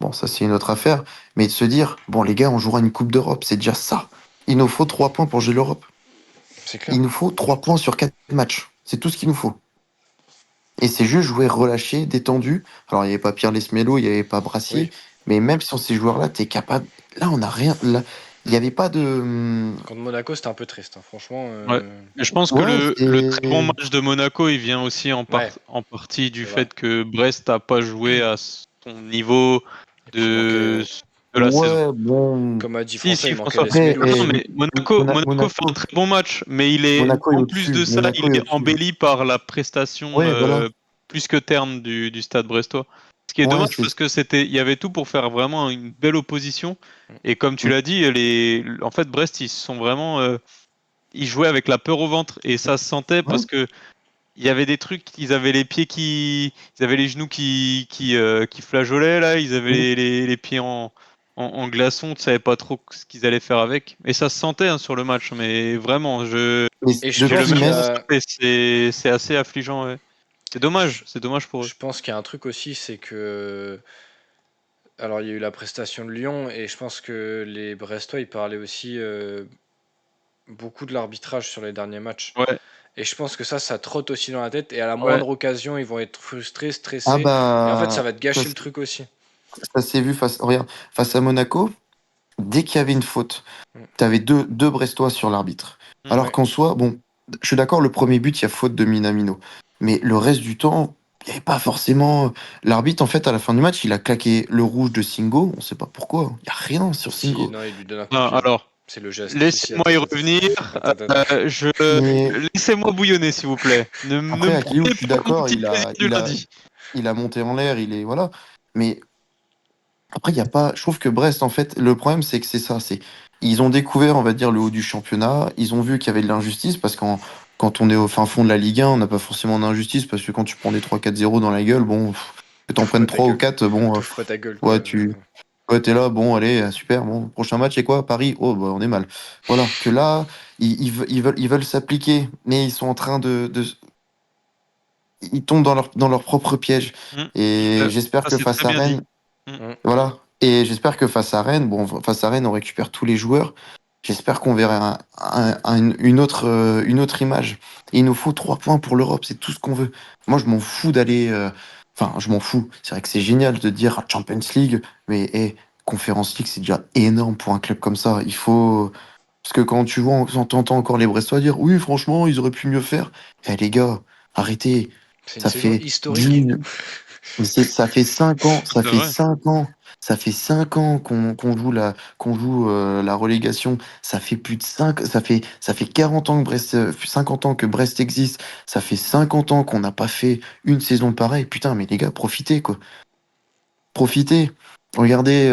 Bon, ça, c'est une autre affaire. Mais de se dire, bon, les gars, on jouera une Coupe d'Europe, c'est déjà ça. Il nous faut 3 points pour jouer l'Europe. C'est clair. Il nous faut 3 points sur 4 matchs. C'est tout ce qu'il nous faut. Et c'est juste jouer relâché, détendu. Alors, il n'y avait pas Pierre Lesmelo, il n'y avait pas Oui. Brassier. Mais même sur ces joueurs-là, t'es capable. Là, on n'a rien. Là, il n'y avait pas de. Contre Monaco, c'était un peu triste, hein. Franchement. Ouais. Et je pense que Ouais, le très bon c'est. match de Monaco, il vient aussi Ouais, en partie c'est du vrai. fait que Brest n'a pas joué à son niveau Et puis il de, manquait, de la saison. Ouais, bon. comme a dit Si, François, si, il manquait François. Après, Lesmelo Non, aussi. mais Monaco fait un Monaco, très bon match, mais il est, Monaco est en plus au-dessus. de ça, Monaco il est est au-dessus. embelli par la prestation Ouais, voilà. plus que terne du Stade brestois. Ce qui est Ouais, dommage c'est. parce que il y avait tout pour faire vraiment une belle opposition. Mm. Et comme tu l'as dit, en fait, Brest, ils sont vraiment, ils jouaient avec la peur au ventre et ça se sentait Ouais. parce que il y avait des trucs, ils avaient les pieds ils avaient les genoux qui flageolaient là, ils avaient les pieds en glaçon, tu savais pas trop ce qu'ils allaient faire avec. Et ça se sentait hein, sur le match, mais vraiment, Mais Et je j'ai le pense depuis qu'il y même Metz, constat a, et c'est assez affligeant. Ouais. C'est dommage pour eux. je pense qu'il y a un truc aussi, c'est que, alors il y a eu la prestation de Lyon et je pense que les Brestois, ils parlaient aussi beaucoup de l'arbitrage sur les derniers matchs. Ouais, Et je pense que ça trotte aussi dans la tête et à la ouais, moindre occasion, ils vont être frustrés, ah stressés et en fait, ça bah, va te ça, gâcher le truc aussi. ça s'est vu regarde, face à Monaco, dès qu'il y avait une faute, Mm. t'avais deux Brestois sur l'arbitre. mm, Alors Ouais. qu'en soi, bon, je suis d'accord, le premier but, il y a faute de Minamino. Mais le reste du temps, il n'y avait pas forcément. L'arbitre, en fait, à la fin du match, il a claqué le rouge de Singo. On sait pas pourquoi. Il n'y a rien sur Si, Singo. non, il lui donne un coup de Non, pied. alors, C'est le geste. Si, si, laissez-moi attends, y attends, revenir. attends, attends, attends. Je Mais laissez-moi bouillonner, s'il vous plaît. Ne après, me Akliou, je prenez suis pas mon d'accord, petit plaisir du lundi. il a monté en l'air, il est. Voilà. Mais après, il y a pas. Je trouve que Brest, en fait, le problème, c'est que c'est ça. Ils ont découvert, on va dire, le haut du championnat. Ils ont vu qu'il y avait de l'injustice parce que quand on est au fin fond de la Ligue 1, on n'a pas forcément d'injustice parce que quand tu prends des 3-4-0 dans la gueule, bon, que t'en T'ouvres pas prennes ta 3 ou gueule. 4, bon, T'ouvres pas ta gueule, quoi. ouais, ouais, t'es là, bon, allez, super, bon, prochain match, c'est quoi? Paris? Oh, bah, on est mal. Voilà. Que là, ils veulent s'appliquer, mais ils sont en train ils tombent dans leur propre piège. Mm. Et j'espère Ça, que c'est face très à bien dit. Rennes, Mm. Mm. voilà. Et j'espère que face à Rennes, bon, face à Rennes, on récupère tous les joueurs. J'espère qu'on verra une autre image. Et il nous faut 3 points pour l'Europe, c'est tout ce qu'on veut. Moi, je m'en fous d'aller. Enfin, je m'en fous. C'est vrai que c'est génial de dire Champions League, mais Conference League, c'est déjà énorme pour un club comme ça. Il faut. Parce que quand tu vois, on t'entend encore les Brestois dire oui, franchement, ils auraient pu mieux faire. Eh les gars, arrêtez. C'est une Ça saison fait historique. 10, ça fait 5 ans, C'est vrai. ça fait 5 ans qu'on joue la relégation. Ça fait plus de 5, ça fait 40 ans que 50 ans que Brest existe. Ça fait 50 ans qu'on n'a pas fait une saison pareille. Putain, mais les gars, profitez, quoi. Profitez. Regardez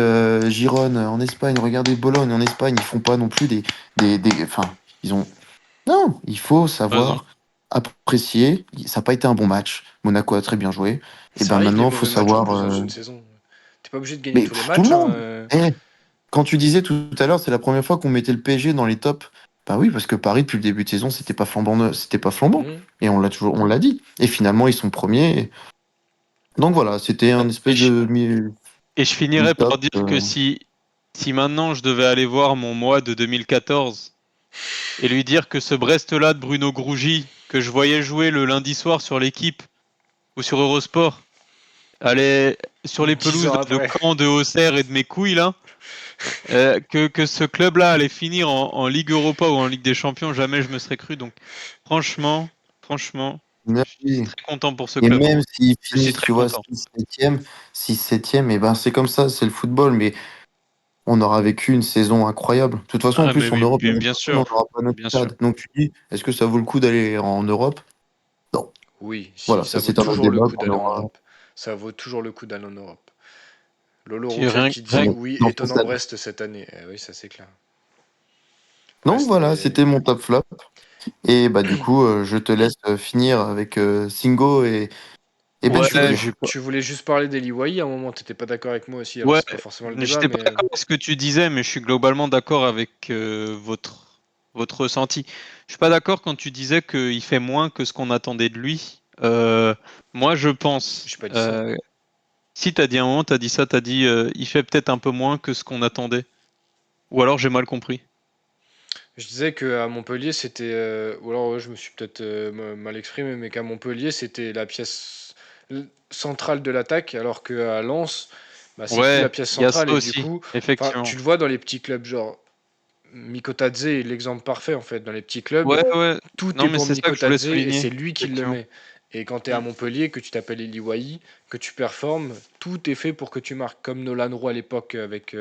Girone en Espagne, regardez Bologne en Espagne. Ils font pas non plus enfin, ils ont, non, il faut Raison. savoir apprécier. Ça n'a pas été un bon match. Monaco a très bien joué. Et Ça ben arrive des maintenant, il faut mauvais matchs en savoir. plus dans une saison. T'es pas obligé de gagner Mais tous les tout le matchs, monde. hein. Eh, quand tu disais tout à l'heure, c'est la première fois qu'on mettait le PSG dans les tops. Bah oui, parce que Paris depuis le début de saison, c'était pas flambant, c'était pas flambant. Mm. Et on l'a dit. Et finalement, ils sont premiers. Donc voilà, c'était un Et espèce je, de et je finirai par mi-top. dire que si maintenant je devais aller voir mon moi de 2014 et lui dire que ce Brest-là de Bruno Grougy, que je voyais jouer le lundi soir sur l'équipe ou sur Eurosport, allait sur les 10 pelouses ans de après. Caen, de Auxerre et de mes couilles là, que ce club-là allait finir en Ligue Europa ou en Ligue des Champions, jamais je me serais cru. Donc franchement, je suis Oui. très content pour ce Et club. même s'ils Je suis finissent, très tu vois, content. 6-7e, 6-7e, et ben c'est comme ça, c'est le football, mais on aura vécu une saison incroyable. De toute façon, en Ah mais plus, en oui, Europe, l'année bien prochaine, on sûr, n'aura pas notre bien sûr. stade. Donc tu dis, est-ce que ça vaut le coup d'aller en Europe? Non. Oui, si, Voilà, ça ça vaut c'est un autre toujours le débat coup qu'on d'aller en aura. Europe. Ça vaut toujours le coup d'aller en Europe. Lolo Qui Rouquel rien, qui rien dit que- oui, Dans ce étonnant stade. Brest cette année. Oui, ça c'est clair. Non, Brest voilà, est... c'était mon top flop. Et bah du coup, je te laisse finir avec Singo et Ben Ouais, Choudir. Tu voulais juste parler d'Eli Wahi à un moment, t'étais pas d'accord avec moi aussi, alors ouais, c'est pas forcément le débat, j'étais pas mais d'accord avec ce que tu disais, mais je suis globalement d'accord avec votre ressenti. Je suis pas d'accord quand tu disais qu'il fait moins que ce qu'on attendait de lui. Moi, je pense. j'ai pas dit ça. Si t'as dit un moment, t'as dit ça, t'as dit il fait peut-être un peu moins que ce qu'on attendait. Ou alors j'ai mal compris. Je disais qu'à Montpellier, c'était. Ou alors ouais, je me suis peut-être mal exprimé, mais qu'à Montpellier, c'était la pièce centrale de l'attaque, alors qu'à Lens, bah, c'est plus la Ouais, pièce il y a ça centrale, et du aussi, coup, enfin, tu effectivement. le vois dans les petits clubs, genre Mikotadze est l'exemple parfait en fait. Dans les petits clubs, Ouais, ouais. tout Non, est mais pour c'est ça que je voulais Mikotadze et souligner, c'est lui qui le effectivement. met. Et quand tu es à Mm. Montpellier, que tu t'appelles Eli Wahi, que tu performes, tout est fait pour que tu marques. Comme Nolan Roy à l'époque avec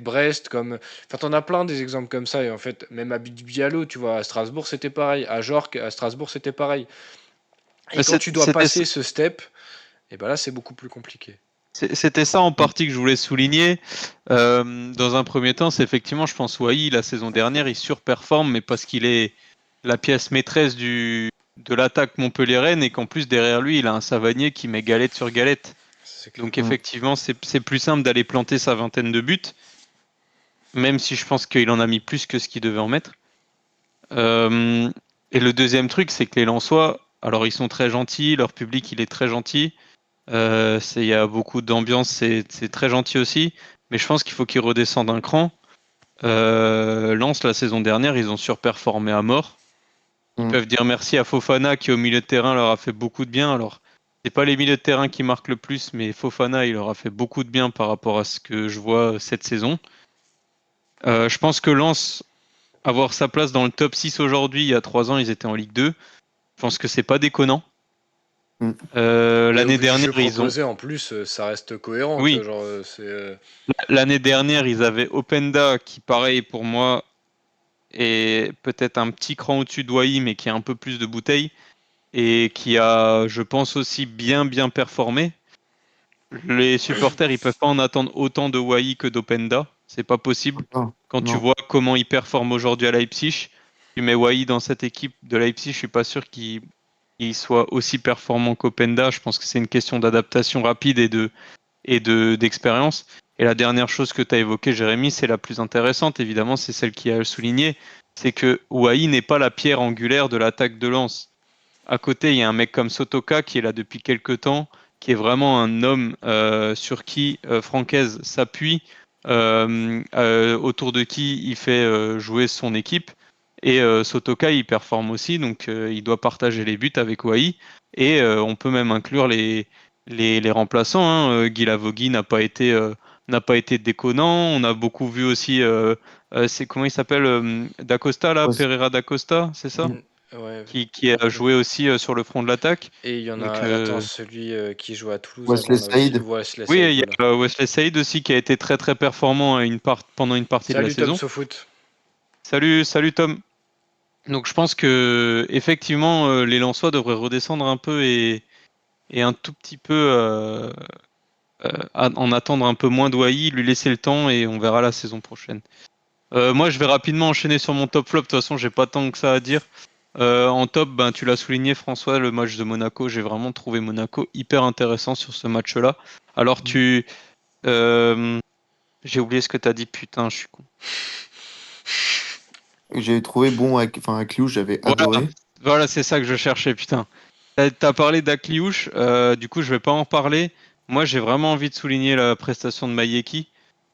Brest. Enfin, t'en as plein des exemples comme ça. Et en fait, même à Diallo, tu vois, à Strasbourg, c'était pareil. À Jorque, à Strasbourg, c'était pareil. Et Mais quand tu dois c'était passer ce step, et ben là, c'est beaucoup plus compliqué. c'était ça en Mm. partie que je voulais souligner. Dans un premier temps, c'est effectivement, je pense, Wai, la saison dernière, il surperforme, mais parce qu'il est la pièce maîtresse de l'attaque montpelliéraine et qu'en plus, derrière lui, il a un Savanier qui met galette sur galette. C'est clair. Donc, Mm. effectivement, c'est plus simple d'aller planter sa vingtaine de buts, même si je pense qu'il en a mis plus que ce qu'il devait en mettre. Euh, et le deuxième truc, c'est que les Lensois, alors ils sont très gentils, leur public, il est très gentil. Il y a beaucoup d'ambiance, c'est très gentil aussi, mais je pense qu'il faut qu'ils redescendent un cran. Lens, la saison dernière, ils ont surperformé à mort. Ils Mm. peuvent dire merci à Fofana qui, au milieu de terrain, leur a fait beaucoup de bien. Alors, c'est pas les milieux de terrain qui marquent le plus, mais Fofana, il leur a fait beaucoup de bien par rapport à ce que je vois cette saison. Je pense que Lens, avoir sa place dans le top 6 aujourd'hui, il y a 3 ans, ils étaient en Ligue 2. Je pense que c'est pas déconnant. Mm. Et au L'année vu du dernière, jeu ils ont. proposé, en plus, ça reste cohérent, tu vois, Oui, genre, l'année dernière, ils avaient Openda qui, pareil, pour moi, est peut-être un petit cran au-dessus de Wai, mais qui a un peu plus de bouteilles et qui a, je pense, aussi bien performé. Les supporters, ils peuvent pas en attendre autant de Wai que d'Openda. C'est pas possible. Non, Quand tu non. vois comment il performe aujourd'hui à Leipzig, tu mets Wai dans cette équipe de Leipzig, je suis pas sûr qu'il soit aussi performant qu'Openda. Je pense que c'est une question d'adaptation rapide d'expérience. Et la dernière chose que tu as évoquée, Jérémy, c'est la plus intéressante, évidemment, c'est celle qui a souligné, c'est que Wai n'est pas la pierre angulaire de l'attaque de Lens. À côté, il y a un mec comme Sotoka qui est là depuis quelques temps, qui est vraiment un homme sur qui Francaise s'appuie, autour de qui il fait jouer son équipe. Et Sotoka, il performe aussi, donc il doit partager les buts avec Wai. Et on peut même inclure les remplaçants. Hein. Guy Lavogui n'a pas été déconnant. On a beaucoup vu aussi, c'est comment il s'appelle, Dacosta là, Ouais, Pereira Dacosta, c'est ça? mm, ouais. Qui a joué aussi sur le front de l'attaque. Et il y en Donc, a, attends, celui qui joue à Toulouse Wesley avant là aussi, Saïd. Wesley oui, Saïd, il y voilà. a Wesley Saïd aussi qui a été très performant pendant une partie de la Salut Tom saison. Sofoot. Salut Tom. Donc je pense que effectivement les Lensois devraient redescendre un peu et un tout petit peu en attendre un peu moins d'Ouai, lui laisser le temps et on verra la saison prochaine. Moi je vais rapidement enchaîner sur mon top flop. De toute façon j'ai pas tant que ça à dire. En top, ben, tu l'as souligné, François, le match de Monaco. J'ai vraiment trouvé Monaco hyper intéressant sur ce match-là. Alors, euh, j'ai oublié ce que tu as dit, putain, je suis con. J'ai trouvé bon enfin, à Cluj, j'avais Voilà, adoré. voilà, c'est ça que je cherchais, putain. T'as parlé d'Akliouche, du coup, je vais pas en reparler. Moi, j'ai vraiment envie de souligner la prestation de Mayeki,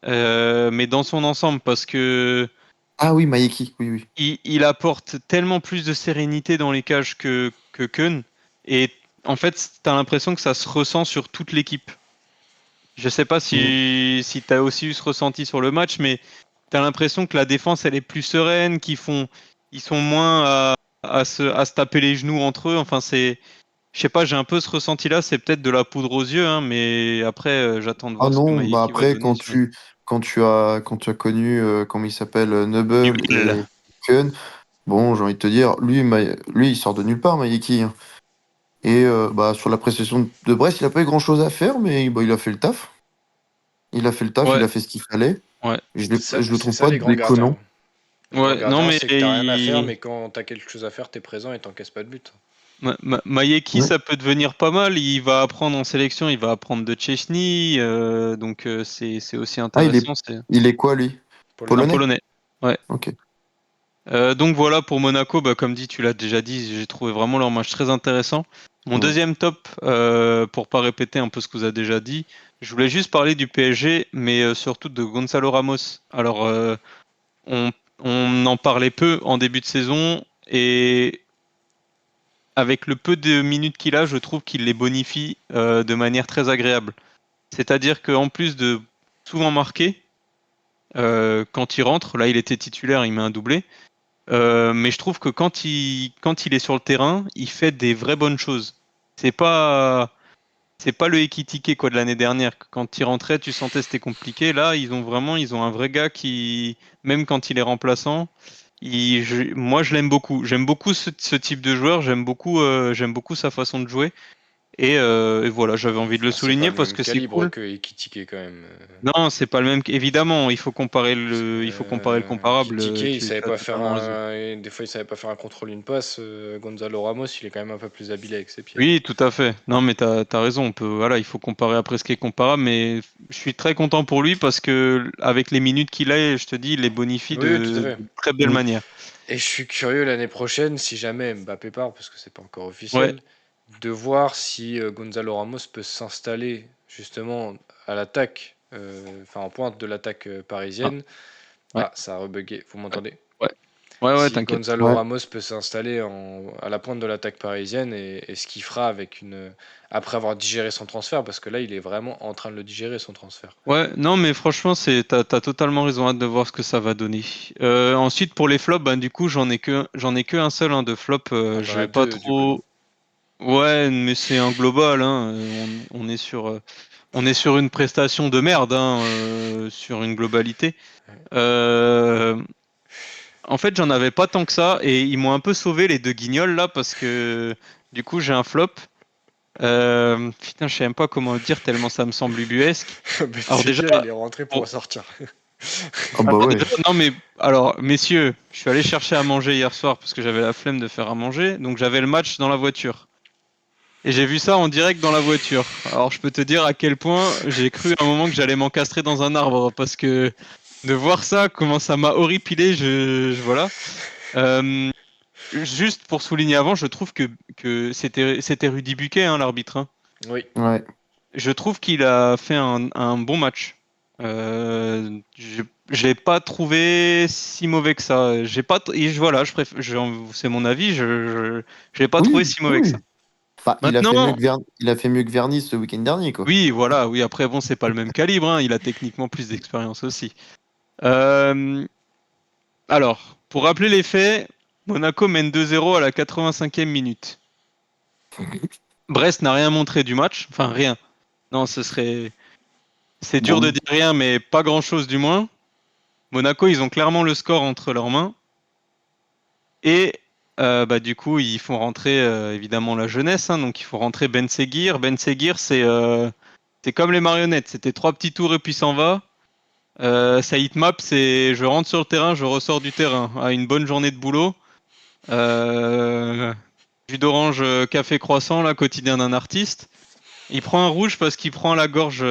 mais dans son ensemble, parce que Ah oui, Maeki, oui, oui. il apporte tellement plus de sérénité dans les cages que Keun. Et en fait, t'as l'impression que ça se ressent sur toute l'équipe. Je sais pas Mm. si tu as aussi eu ce ressenti sur le match, mais tu as l'impression que la défense, elle est plus sereine, ils sont moins à se taper les genoux entre eux. Enfin, je sais pas, j'ai un peu ce ressenti-là. C'est peut-être de la poudre aux yeux, hein, mais après, j'attends de Ah voir ce que non, bah Maïeki va après, donner sur les quand tu as connu, comment il s'appelle, Nubble Nubel. et Kun, bon, j'ai envie de te dire, lui, il sort de nulle part, Maeki, hein. Et bah, sur la prestation de Brest, il a pas eu grand-chose à faire, mais bah, il a fait le taf. Il a fait le taf, il Ouais, a fait ce qu'il fallait. ouais, Je le C'est trouve ça pas les grands déconnant. gardiens. Les grands ouais. Non, gardiens, mais c'est que t'as rien à faire, mais quand t'as quelque chose à faire, t'es présent et t'encaisses pas de but. Maïeki, Ouais. ça peut devenir pas mal. Il va apprendre en sélection, il va apprendre de Chesney, donc c'est aussi Ah, intéressant. C'est il est quoi, lui? un Polonais. Polonais? Polonais. Ouais. Ok. Donc voilà pour Monaco, bah, comme dit, tu l'as déjà dit, j'ai trouvé vraiment leur match très intéressant. Mon Mm. deuxième top, pour pas répéter un peu ce que vous avez déjà dit, je voulais juste parler du PSG, mais surtout de Gonzalo Ramos. Alors, on, on en parlait peu en début de saison, et avec le peu de minutes qu'il a, je trouve qu'il les bonifie de manière très agréable. C'est-à-dire qu'en plus de souvent marquer, quand il rentre, là il était titulaire, il met un doublé. Mais je trouve que quand il est sur le terrain, il fait des vraies bonnes choses. C'est pas, c'est pas le Ekitike quoi de l'année dernière. Quand il rentrait, tu sentais que c'était compliqué. Là, ils ont un vrai gars qui, même quand il est remplaçant, moi je l'aime beaucoup. J'aime beaucoup ce type de joueur. J'aime beaucoup sa façon de jouer. Et voilà, j'avais envie de le Ah, c'est pas souligner le parce même que c'est calibre cool. que Ekitike quand même. Non, c'est pas le même. Évidemment, il faut comparer le comparable. Ekitike, il Tu savait as pas faire totalement raison. des fois il savait pas faire un contrôle une passe. Gonzalo Ramos, il est quand même un peu plus habile avec ses pieds. Oui, tout à fait. Non, mais t'as raison. Voilà, il faut comparer après ce qui est comparable, mais je suis très content pour lui parce que avec les minutes qu'il a, je te dis, il les bonifie Oui, oui, tout à fait. de très belle Mm. manière. Et je suis curieux l'année prochaine, si jamais Mbappé part, parce que c'est pas encore Ouais, officiel, de voir si Gonzalo Ramos peut s'installer justement à l'attaque, enfin en pointe de l'attaque ah, parisienne. ouais, Ah, ça a rebugué, vous m'entendez? ouais, ouais, Si t'inquiète. Gonzalo Ouais. Ramos peut s'installer à la pointe de l'attaque parisienne et ce qu'il fera après avoir digéré son transfert, parce que là il est vraiment en train de le digérer son transfert. Ouais, non, mais franchement, t'as totalement raison, hâte de voir ce que ça va donner. Ensuite, pour les flops, ben, du coup, j'en ai que un seul hein, de flop. Ah, t'en Je as vais pas deux du coup. trop. Ouais, mais c'est un global. Hein. On est sur une prestation de merde, hein, sur une globalité. Euh, En fait, j'en avais pas tant que ça et ils m'ont un peu sauvé les deux guignols là parce que du coup j'ai un flop. Putain, je sais même pas comment le dire tellement ça me semble ubuesque. Ben Alors déjà, Seguir, il est rentré pour pour- ressortir. Ah bah ouais. non mais alors messieurs, je suis allé chercher à manger hier soir parce que j'avais la flemme de faire à manger, donc j'avais le match dans la voiture et j'ai vu ça en direct dans la voiture. Alors je peux te dire à quel point j'ai cru à un moment que j'allais m'encastrer dans un arbre parce que de voir ça, comment ça m'a horripilé, voilà. Euh, Juste pour souligner avant, je trouve que c'était Rudy Buquet, hein, l'arbitre. Hein. Oui. Ouais. Je trouve qu'il a fait un bon match. Je l'ai pas trouvé si mauvais que ça. J'ai pas, voilà, c'est mon avis. Je l'ai pas trouvé Oui, si mauvais que oui. ça. Enfin, Maintenant, Il a fait mieux que Vernis ce week-end dernier, quoi. oui, voilà, oui. Après, bon, c'est pas le même calibre. Hein, il a techniquement plus d'expérience aussi. Euh, alors, pour rappeler les faits, Monaco mène 2-0 à la 85e minute. Brest n'a rien montré du match, enfin rien. Non, c'est dur de Bon, dire rien, mais pas grand-chose du moins. Monaco, ils ont clairement le score entre leurs mains. Et bah, du coup, ils font rentrer évidemment la jeunesse, hein, donc il faut rentrer Ben Seguir. Ben Seguir, c'est comme les marionnettes, c'était 3 petits tours et puis s'en va. Sa hitmap, c'est je rentre sur le terrain, je ressors du terrain. À une bonne journée de boulot. Euh, Jus d'orange, café croissant, là, quotidien d'un artiste. Il prend un rouge parce qu'il prend la gorge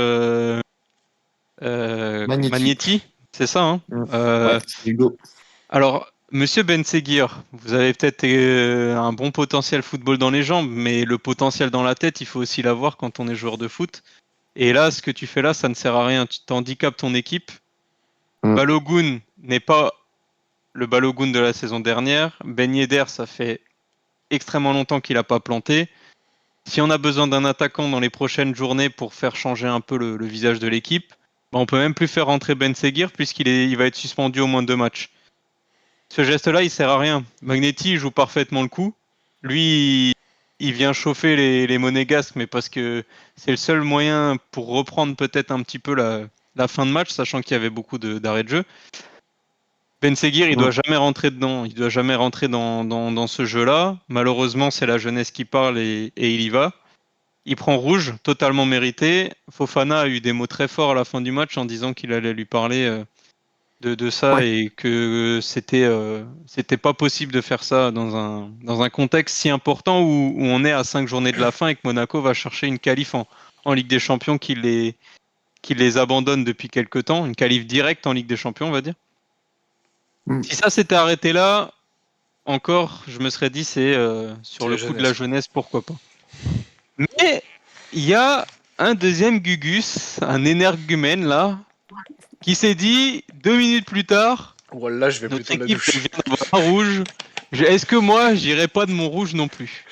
Magnetti. Magnetti, c'est ça, hein. Mm. Ouais, Hugo. Alors, Monsieur Benseguir, vous avez peut-être un bon potentiel football dans les jambes, mais le potentiel dans la tête, il faut aussi l'avoir quand on est joueur de foot. Et là, ce que tu fais là, ça ne sert à rien. Tu t'handicapes ton équipe. Mm. Balogun n'est pas le Balogun de la saison dernière. Ben Yedder, ça fait extrêmement longtemps qu'il n'a pas planté. Si on a besoin d'un attaquant dans les prochaines journées pour faire changer un peu le visage de l'équipe, on peut même plus faire rentrer Ben Seguir il va être suspendu au moins 2 matchs. Ce geste-là, il sert à rien. Magneti joue parfaitement le coup. Lui, il vient chauffer les monégasques, mais parce que c'est le seul moyen pour reprendre peut-être un petit peu la fin de match, sachant qu'il y avait beaucoup d'arrêts de jeu. Ben Seguir, il doit jamais rentrer dedans, il doit jamais rentrer dans ce jeu-là. Malheureusement, c'est la jeunesse qui parle et il y va. Il prend rouge, totalement mérité. Fofana a eu des mots très forts à la fin du match en disant qu'il allait lui parler de ça Ouais. et que c'était pas possible de faire ça dans un contexte si important où on est à 5 journées de la fin et que Monaco va chercher une qualif en Ligue des Champions qui les abandonne depuis quelques temps, une qualif directe en Ligue des Champions, on va dire. Mm. Si ça s'était arrêté là, encore, je me serais dit c'est sur C'est le la coup de la jeunesse, quoi. jeunesse, pourquoi pas. Mais il y a un deuxième Gugus, un énergumène là, qui s'est dit 2 minutes plus tard, Voilà, je vais plus notre tendre la équipe elle douche. vient d'avoir un rouge. Est-ce que moi j'irai pas de mon rouge non plus?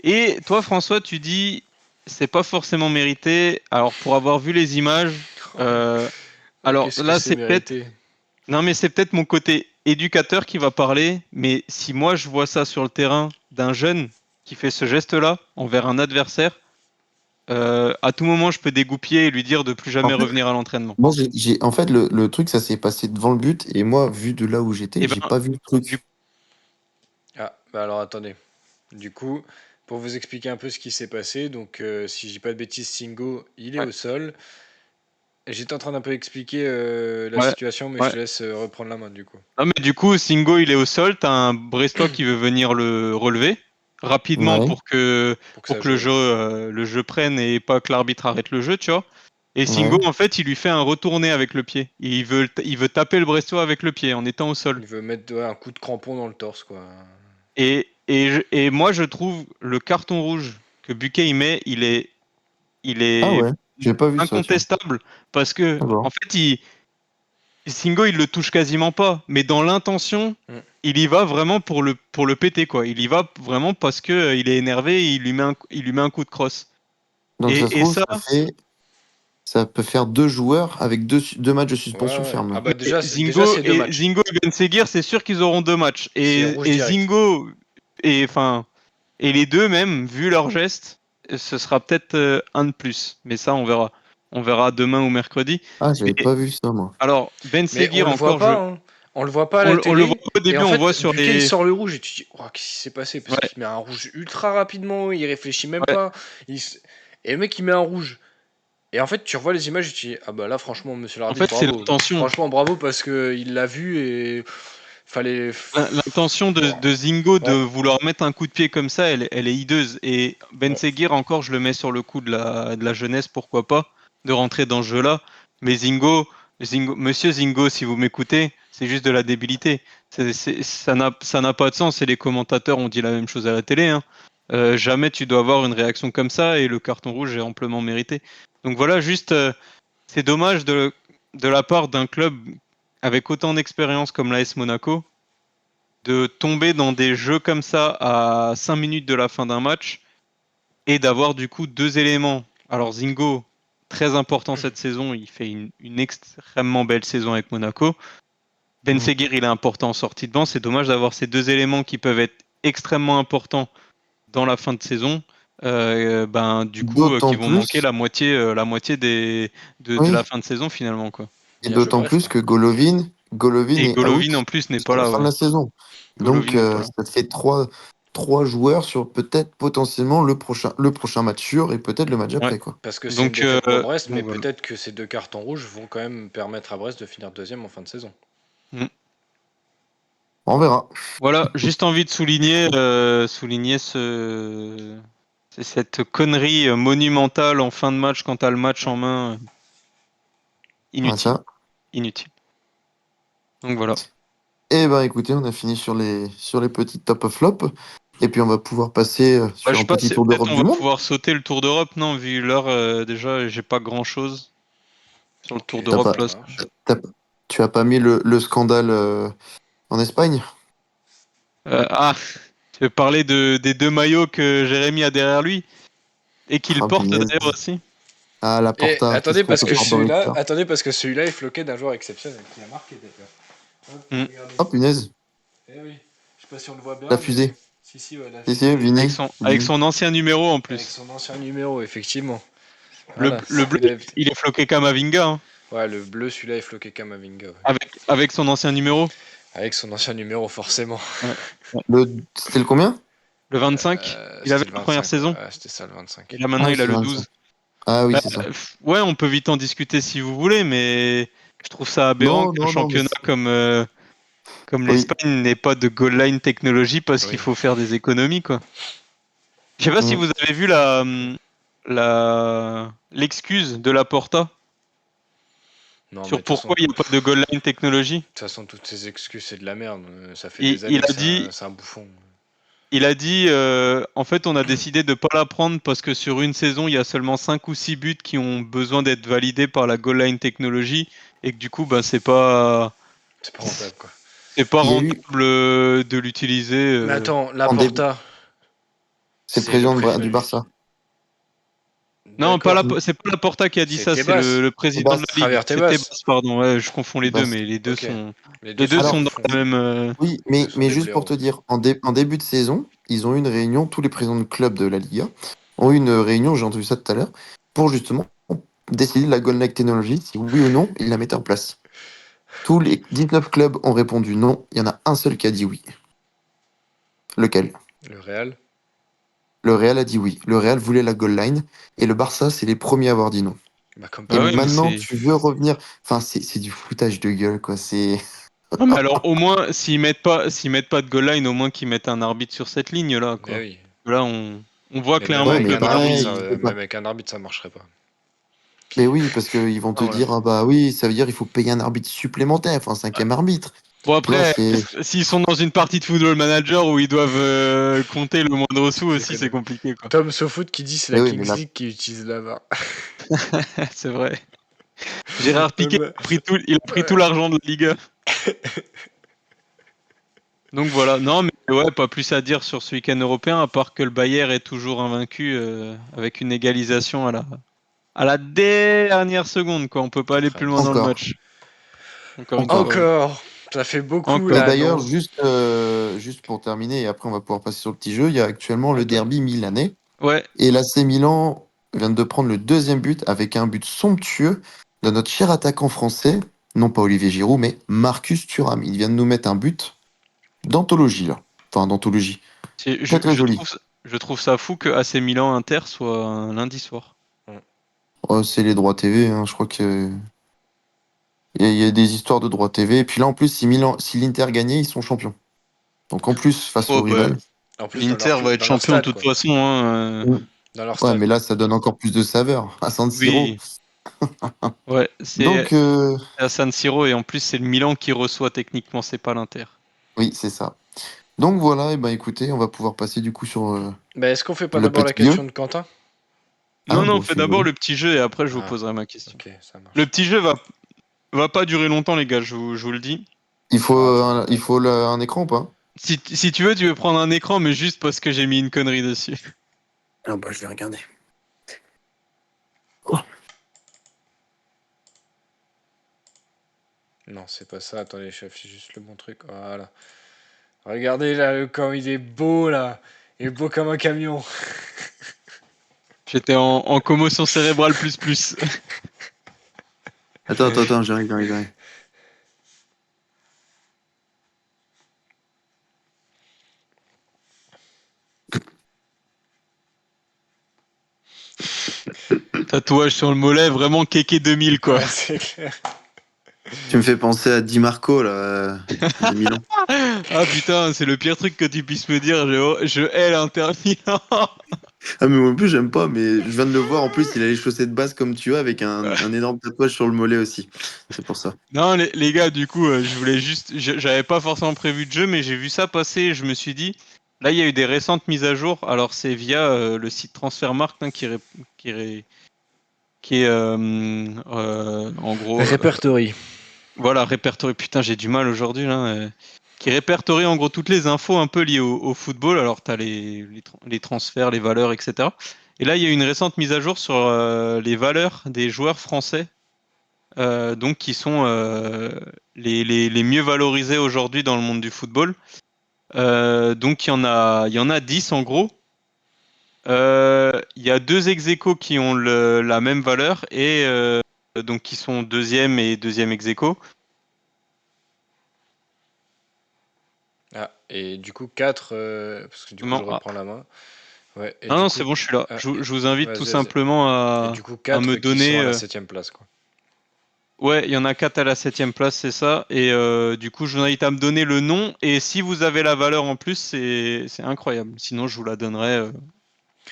Et toi François, tu dis c'est pas forcément mérité. Alors pour avoir vu les images, euh, Oh, alors qu'est-ce que là c'est c'est peut-être mérité? non mais c'est peut-être mon côté éducateur qui va parler. Mais si moi je vois ça sur le terrain d'un jeune qui fait ce geste-là envers un adversaire. À tout moment, je peux dégoupiller et lui dire de plus En jamais fait, revenir à l'entraînement. moi, en fait le truc, ça s'est passé devant le but, et moi, vu de là où j'étais, Et j'ai ben, pas vu le du truc. Ah, bah alors attendez. Du coup, pour vous expliquer un peu ce qui s'est passé, donc si je dis pas de bêtises, Singo, il est ouais, au sol. Et j'étais en train d'un peu expliquer la ouais, situation, mais je ouais. te laisse reprendre la main du coup. Non, mais du coup, Singo, il est au sol. T'as un Brestois qui veut venir le relever rapidement Ouais, Pour que pour ça que joue, ouais. le jeu prenne et pas que l'arbitre arrête le jeu, tu vois. Et Singo, ouais. en fait, il lui fait un retourné avec le pied. Il veut taper le Brestois avec le pied en étant au sol. Il veut mettre ouais, un coup de crampon dans le torse, quoi. Et moi, je trouve le carton rouge que Buquet y met, il Ah est ouais, j'ai pas vu ça, tu vois. incontestable parce que en D'accord. fait Singo il le touche quasiment pas, mais dans l'intention Mm. il y va vraiment pour le péter quoi. Il y va vraiment parce que il est énervé et il lui met un coup de crosse. Donc ça se Et trouve, ça ça peut faire deux joueurs avec deux matchs de Ouais, suspension ouais. ferme, Ah là. bah déjà c'est deux matchs. Zingo et Ben Seguir c'est sûr qu'ils auront 2 matchs C'est rouge et direct. Zingo et enfin et les deux même vu leur geste ce sera peut-être un de plus. Mais ça on verra. On verra demain ou mercredi. Ah, Mais j'avais pas vu ça, moi. alors Ben Mais on Seguir le voit encore pas, hein. On le voit pas à la on le voit télé. pas au Et début, en on voit fait, sur Buquet il les. sort le rouge et tu dis, oh, qu'est-ce qui s'est passé? Parce Ouais, qu'il met un rouge ultra rapidement, il réfléchit même ouais. pas. Et le mec il met un rouge. Et en fait, tu revois les images et tu dis, ah bah là, franchement, monsieur En l'arbitre, fait, c'est bravo. l'intention. Franchement, bravo parce que il l'a vu et fallait. L'intention Wow. de Zingo de Ouais, vouloir mettre un coup de pied comme ça, elle est hideuse. Et Ben ouais. Seguir, encore, je le mets sur le coup de la jeunesse, pourquoi pas, de rentrer dans ce jeu-là. Mais Monsieur Zingo, si vous m'écoutez, c'est juste de la débilité. Ça n'a pas de sens. Et les commentateurs ont dit la même chose à la télé, hein. Jamais tu dois avoir une réaction comme ça et le carton rouge est amplement mérité. Donc voilà, juste, c'est dommage de la part d'un club avec autant d'expérience comme l'AS Monaco de tomber dans des jeux comme ça à 5 minutes de la fin d'un match et d'avoir du coup deux éléments. Alors Zingo, très important cette saison, il fait une extrêmement belle saison avec Monaco. Ben Mm. Seguir, il est important en sortie de banc. C'est dommage d'avoir ces deux éléments qui peuvent être extrêmement importants dans la fin de saison. Ben, du coup, qui D'autant vont manquer plus, la moitié de la oui, fin de saison finalement, quoi. et Il y a joué d'autant Brest, plus hein. que Golovin Et est Golovin en out plus n'est pas jusqu'à la là, fin de ouais. la saison. Golovin Donc, n'est pas là. ça te fait trois joueurs sur peut-être potentiellement le prochain match sûr et peut-être le match Ouais. après, quoi. Parce que c'est une défaite pour Brest, mais Donc voilà. peut-être que ces deux cartons rouges vont quand même permettre à Brest de finir deuxième en fin de saison. Mm. On verra. Voilà, juste envie de souligner c'est cette connerie monumentale en fin de match quand t'as le match en main, Ah, inutile, ça. inutile. Donc voilà. Eh ben, écoutez, on a fini sur les petits top of flop. Et puis, on va pouvoir passer Bah, sur je un sais pas, petit tour peut-être d'Europe on du va monde. pouvoir sauter le Tour d'Europe, non? Vu l'heure, déjà, j'ai pas grand-chose sur le Ok, Tour T'as d'Europe pas, ça là. marche. t'as- Tu as pas mis le scandale En Espagne? Tu veux parler des 2 maillots que Jérémy a derrière lui et qu'il Ah, porte punaise. d'ailleurs aussi. Ah, la Et Porta, qu'est-ce qu'on peut perdre dans l'histoire? attendez, parce que celui-là est floqué d'un joueur exceptionnel qui a marqué d'ailleurs. Hop, Mm. regardez. Oh, punaise, Eh oui, je sais pas si on le voit la bien, mais fusée. si, ouais, la Si, si, fusée Avec Vini. son, avec Vini. son ancien numéro en avec plus. son ancien numéro, effectivement. Le, Voilà, le bleu, c'était il est floqué Kamavinga, hein, ouais, le bleu, celui-là est floqué Kamavinga, ouais. avec son ancien numéro. Avec son ancien numéro, forcément. Ouais. C'était le combien? Le 25, il avait C'était le la première 25, ouais. saison. Ouais, c'était ça le Et 25. là maintenant Ah, il a c'est le 25. 12. Ah oui, Bah, c'est ça. ouais, on peut vite en discuter si vous voulez, mais je trouve ça aberrant Non, qu'un non, non, mais championnat comme oui. l'Espagne n'ait pas de goal line technologie parce qu'il Oui. faut faire des économies, quoi. Je sais pas si Mm. vous avez vu l'excuse de Laporta Non, mais sur de toute façon, pourquoi il n'y a pas de goal line technologie. toutes ces excuses, c'est de la merde. Ça fait Il, des il années que a dit, c'est un bouffon. il a dit, en fait, on a décidé de pas la prendre parce que sur une saison, il y a seulement 5 ou 6 buts qui ont besoin d'être validés par la goal line technologie et que du coup, ben, C'est pas rentable, quoi. c'est pas Il y a eu, rentable de l'utiliser. Mais attends, en début, Laporta, c'est le c'est le président du président. Barça. Non, D'accord. c'est pas Laporta qui a dit C'est ça, c'est Tebas. le président de Tebas. la ligue. Travers C'est Tebas, Tebas. pardon. Ouais, je confonds les deux, Tebas. mais Ok. Les les deux deux sont un sont Alors, dans bouffon. la même. oui, Les deux sont mais des juste pour blaireaux. te dire, en début de saison, ils ont eu une réunion, tous les présidents de clubs de la Liga ont eu une réunion, j'ai entendu ça tout à l'heure, pour justement décider de la Golden Light Technology, si oui ou non ils la mettaient en place. Tous les 19 clubs ont répondu non, il y en a un seul qui a dit oui. Lequel? Le Real. Le Real a dit oui. Le Real voulait la goal line et le Barça, c'est les premiers à avoir dit non. Bah, comme Et Bah ouais, Paris, mais hein. maintenant, c'est. tu veux revenir. Enfin, c'est du foutage de gueule, quoi. C'est. Non, mais alors au moins, s'ils mettent pas de goal line, au moins qu'ils mettent un arbitre sur cette ligne là, Mais quoi. oui. Là, on voit Mais même clairement Ouais, que avec mais le un ballon, arbitre, pareil, il. c'est pas. même avec un arbitre, ça marcherait pas. Mais oui, parce qu'ils vont te Non, là. dire, ah bah oui, ça veut dire il faut payer un arbitre supplémentaire, enfin un cinquième arbitre. Bon Tu vois, après, c'est. s'ils sont dans une partie de Football Manager où ils doivent compter le moindre sou C'est aussi, que c'est dalle. compliqué, quoi. Tom SoFoot qui dit c'est Mais la oui, mais Kings là. League qui utilise la VAR. C'est vrai. Gérard Piquet Bah, il a pris tout ouais. l'argent de la Liga. Donc voilà, non mais ouais, pas plus à dire sur ce week-end européen, à part que le Bayern est toujours invaincu avec une égalisation à la dernière seconde, quoi. On peut pas aller plus loin dans le Encore. match. Encore une Encore. fois. Encore. Ça fait beaucoup Et Encore. là, d'ailleurs, non? juste pour terminer, et après on va pouvoir passer sur le petit jeu, il y a actuellement le Attends. derby milanais. Ouais, Et l'AC Milan vient de prendre le deuxième but avec un but somptueux de notre cher attaquant français, non pas Olivier Giroud, mais Marcus Thuram. Il vient de nous mettre un but d'anthologie, là. Enfin, d'anthologie. Très très joli. je trouve ça fou que AC Milan Inter soit un lundi soir. Oh, c'est les droits TV, hein, je crois que il y a des histoires de droits TV. Et puis là, en plus, si l'Inter gagnait, ils sont champions. Donc en plus, face Oh au bah, rival. En plus, l'Inter va être dans leur champion de stade, toute quoi. façon, hein. Mm. Dans leur Ouais, stade, mais quoi. là, ça donne encore plus de saveur à San Siro. Oui, ouais, c'est Donc, à San Siro et en plus c'est le Milan qui reçoit techniquement, c'est pas l'Inter. oui, c'est ça. Donc voilà, et ben écoutez, on va pouvoir passer du coup sur Bah, est-ce qu'on fait pas le d'abord la petit jeu. question de Quentin? Ah, Non, non, on bon, fait si vous d'abord voulez. le petit jeu et après je vous Ah, poserai ma question. ok, ça Le marche. petit jeu va pas durer longtemps les gars, je vous le dis. Il Ça faut, fera du il montage. faut un écran ou pas? Si tu veux prendre un écran mais juste parce que j'ai mis une connerie dessus. Ah bah, je vais regarder. Non, c'est pas ça. Attendez, j'affiche juste le bon truc. Voilà. Regardez là, le camp, il est beau là. Il est beau comme un camion. J'étais en commotion cérébrale plus. Attends, j'arrive. Tatouage sur le mollet, vraiment kéké 2000 quoi. Ouais, c'est clair. Tu me fais penser à Di Marco, là, de Milan. Ah putain, c'est le pire truc que tu puisses me dire, je hais l'Inter Milan. Ah, mais moi en plus, j'aime pas, mais je viens de le voir. En plus, il a les chaussettes basses comme tu as, avec un énorme tatouage sur le mollet aussi. C'est pour ça. Non, les gars, du coup, je voulais juste. J'avais pas forcément prévu de jeu, mais j'ai vu ça passer et je me suis dit. Là, il y a eu des récentes mises à jour. Alors, c'est via le site Transfermarkt hein, qui est en gros. Répertory. Voilà, répertorié. Putain, j'ai du mal aujourd'hui là. qui répertorie en gros toutes les infos un peu liées au football. Alors, tu as les transferts, les valeurs, etc. Et là, il y a eu une récente mise à jour sur les valeurs des joueurs français, donc qui sont les mieux valorisés aujourd'hui dans le monde du football. Donc, il y en a 10 en gros. Il y a 2 ex-aequo qui ont la même valeur et donc qui sont deuxième et deuxième ex-aequo. Ah, et du coup, 4, parce que du coup, je Ah, reprends la main. Ouais, et non, du non, coup, c'est bon, je suis là. ah, Je vous invite tout vas-y, vas-y. simplement Et du coup, à 4 me qui sont donner. à la 7ème place, quoi. Ouais, il y en a 4 à la 7ème place, c'est ça. Et du coup, je vous invite à me donner le nom. Et si vous avez la valeur en plus, c'est incroyable. Sinon, je vous la donnerai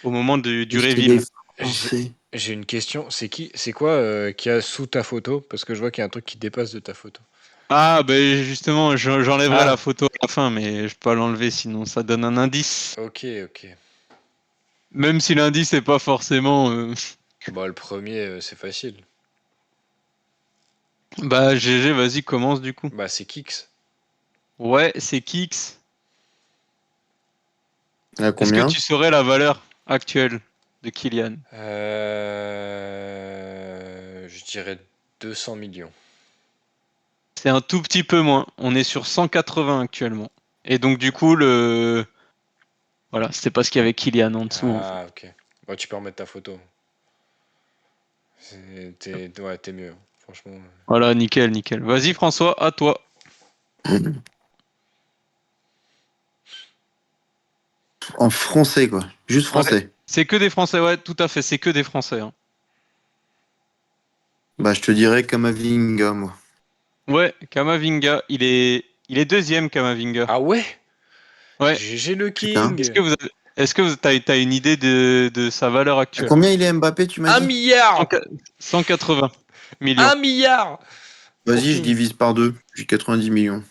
au moment du Est-ce qu'il reveal. est français? J'ai une question. C'est quoi qui a sous ta photo? Parce que je vois qu'il y a un truc qui dépasse de ta photo. Ah, ben justement, j'enlèverai la Ah, photo à la fin, mais je peux pas l'enlever, sinon ça donne un indice. ok, ok. Même si l'indice n'est pas forcément. Bon, le premier, c'est facile. Bah, GG, vas-y, commence du coup. Bah, c'est Kix. Ouais, c'est Kix. À Est-ce que combien? tu saurais la valeur actuelle de Kylian? Je dirais 200 millions. C'est un tout petit peu moins. On est sur 180 actuellement. Et donc, du coup, voilà, c'était parce qu'il y avait Kylian en dessous, en fait. Ah, ok. Bon, tu peux remettre ta photo. Ouais, t'es mieux, hein, franchement. Voilà, nickel, nickel. Vas-y, François, à toi. En français, quoi. Juste Ouais, français. c'est que des Français, ouais, tout à fait, c'est que des Français, hein. Bah, je te dirais Kamavinga, moi. Ouais, Kamavinga, il est deuxième, Kamavinga. Ah ouais? Ouais. GG le Putain. Est-ce King! que t'as une idée de sa valeur À actuelle? combien il est Mbappé, tu m'as Un dit? milliard! 180 millions. Un milliard! Pour Vas-y, je King. divise par deux. J'ai 90 millions.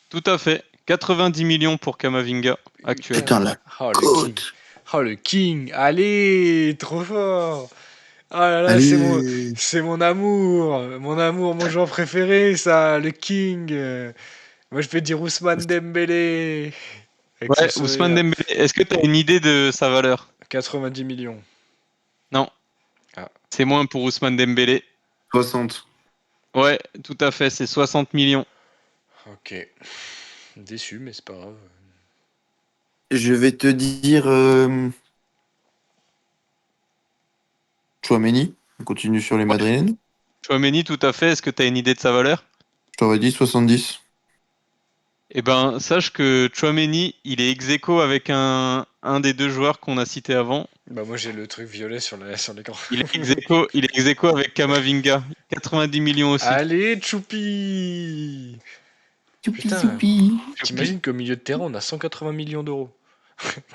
Tout à fait. 90 millions pour Kamavinga actuel. Putain, Putain. la Oh le King. côte. Oh le King. Allez, trop fort. Oh là là, Allez. c'est mon amour, mon joueur préféré, ça, le King. Moi, je peux dire Ousmane Dembélé avec son Ouais, Ousmane sourire. Dembélé. Est-ce que tu as une idée de sa valeur? 90 millions. Non, Ah, c'est moins pour Ousmane Dembélé. 60. Ouais, tout à fait, c'est 60 millions. ok. Déçu, mais c'est pas grave. Je vais te dire Chouameni. On continue sur les Ouais, Madrilènes. Tchouaméni, tout à fait. Est-ce que tu as une idée de sa valeur? Je t'aurais dit 70. Eh ben, sache que Tchouaméni, il est ex aequo avec un des 2 joueurs qu'on a cités avant. Bah, moi, j'ai le truc violet sur l'écran. Il est ex aequo avec Kamavinga. 90 millions aussi. Allez, Choupi! Youpi, Putain, youpi. Choupi. t'imagines qu'au milieu de terrain, on a 180 millions d'euros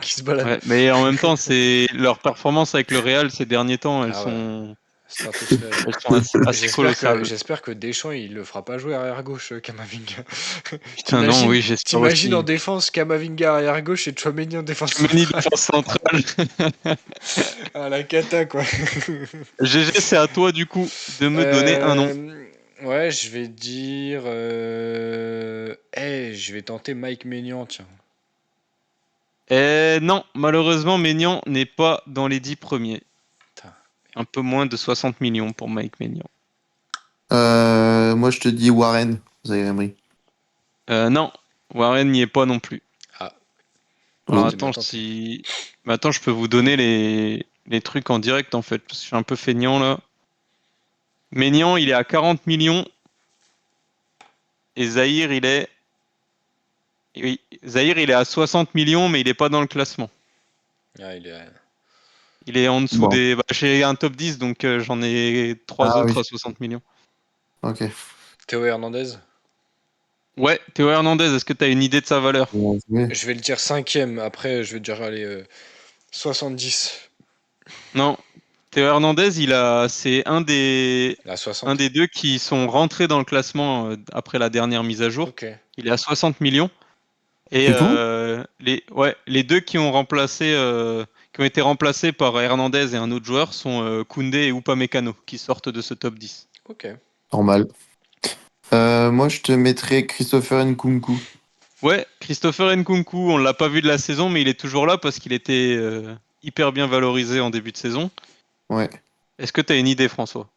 qui se baladent. Ouais, mais en même temps, c'est leur performance avec le Real ces derniers temps, Ah ouais, stratosphérique. elles sont assez colossales. J'espère que Deschamps, il le fera pas jouer arrière gauche, Kamavinga. Putain, non, oui, j'espère T'imagines en aussi. défense Kamavinga arrière gauche et Chouameni en défense Tchouaméni centrale. défense centrale. Ah la cata quoi. GG, c'est à toi du coup de me donner un nom. Ouais, je vais dire. Je vais tenter Mike Maignan, tiens. Non, malheureusement, Maignan n'est pas dans les 10 premiers. Putain. Un peu moins de 60 millions pour Mike Maignan. Moi, je te dis Warren. Zaïre Emery. Non, Warren n'y est pas non plus. Ah, Alors Oh. c'est bien tenté. Attends, je peux vous donner les trucs en direct en fait, parce que je suis un peu feignant là. Maignan, il est à 40 millions et Zahir, oui, Zahir, il est à 60 millions, mais il n'est pas dans le classement. Ah, il est. Il est en dessous Bon. des. J'ai un top 10, donc j'en ai 3 Ah autres oui. à 60 millions. Ok. Théo Hernandez. Ouais, Théo Hernandez, est-ce que tu as une idée de sa valeur? Bien joué. Je vais le dire cinquième. Après, je vais dire allez 70. Non. Théo Hernandez, c'est À un 60. des 2 qui sont rentrés dans le classement après la dernière mise à jour. Ok. Il est à 60 millions. Et C'est tout? les 2 qui ont été remplacés par Hernandez et un autre joueur sont Koundé et Upamecano qui sortent de ce top 10. Ok. Normal. Moi, je te mettrais Christopher Nkunku. Ouais, Christopher Nkunku, on l'a pas vu de la saison, mais il est toujours là parce qu'il était hyper bien valorisé en début de saison. Ouais. Est-ce que tu as une idée, François?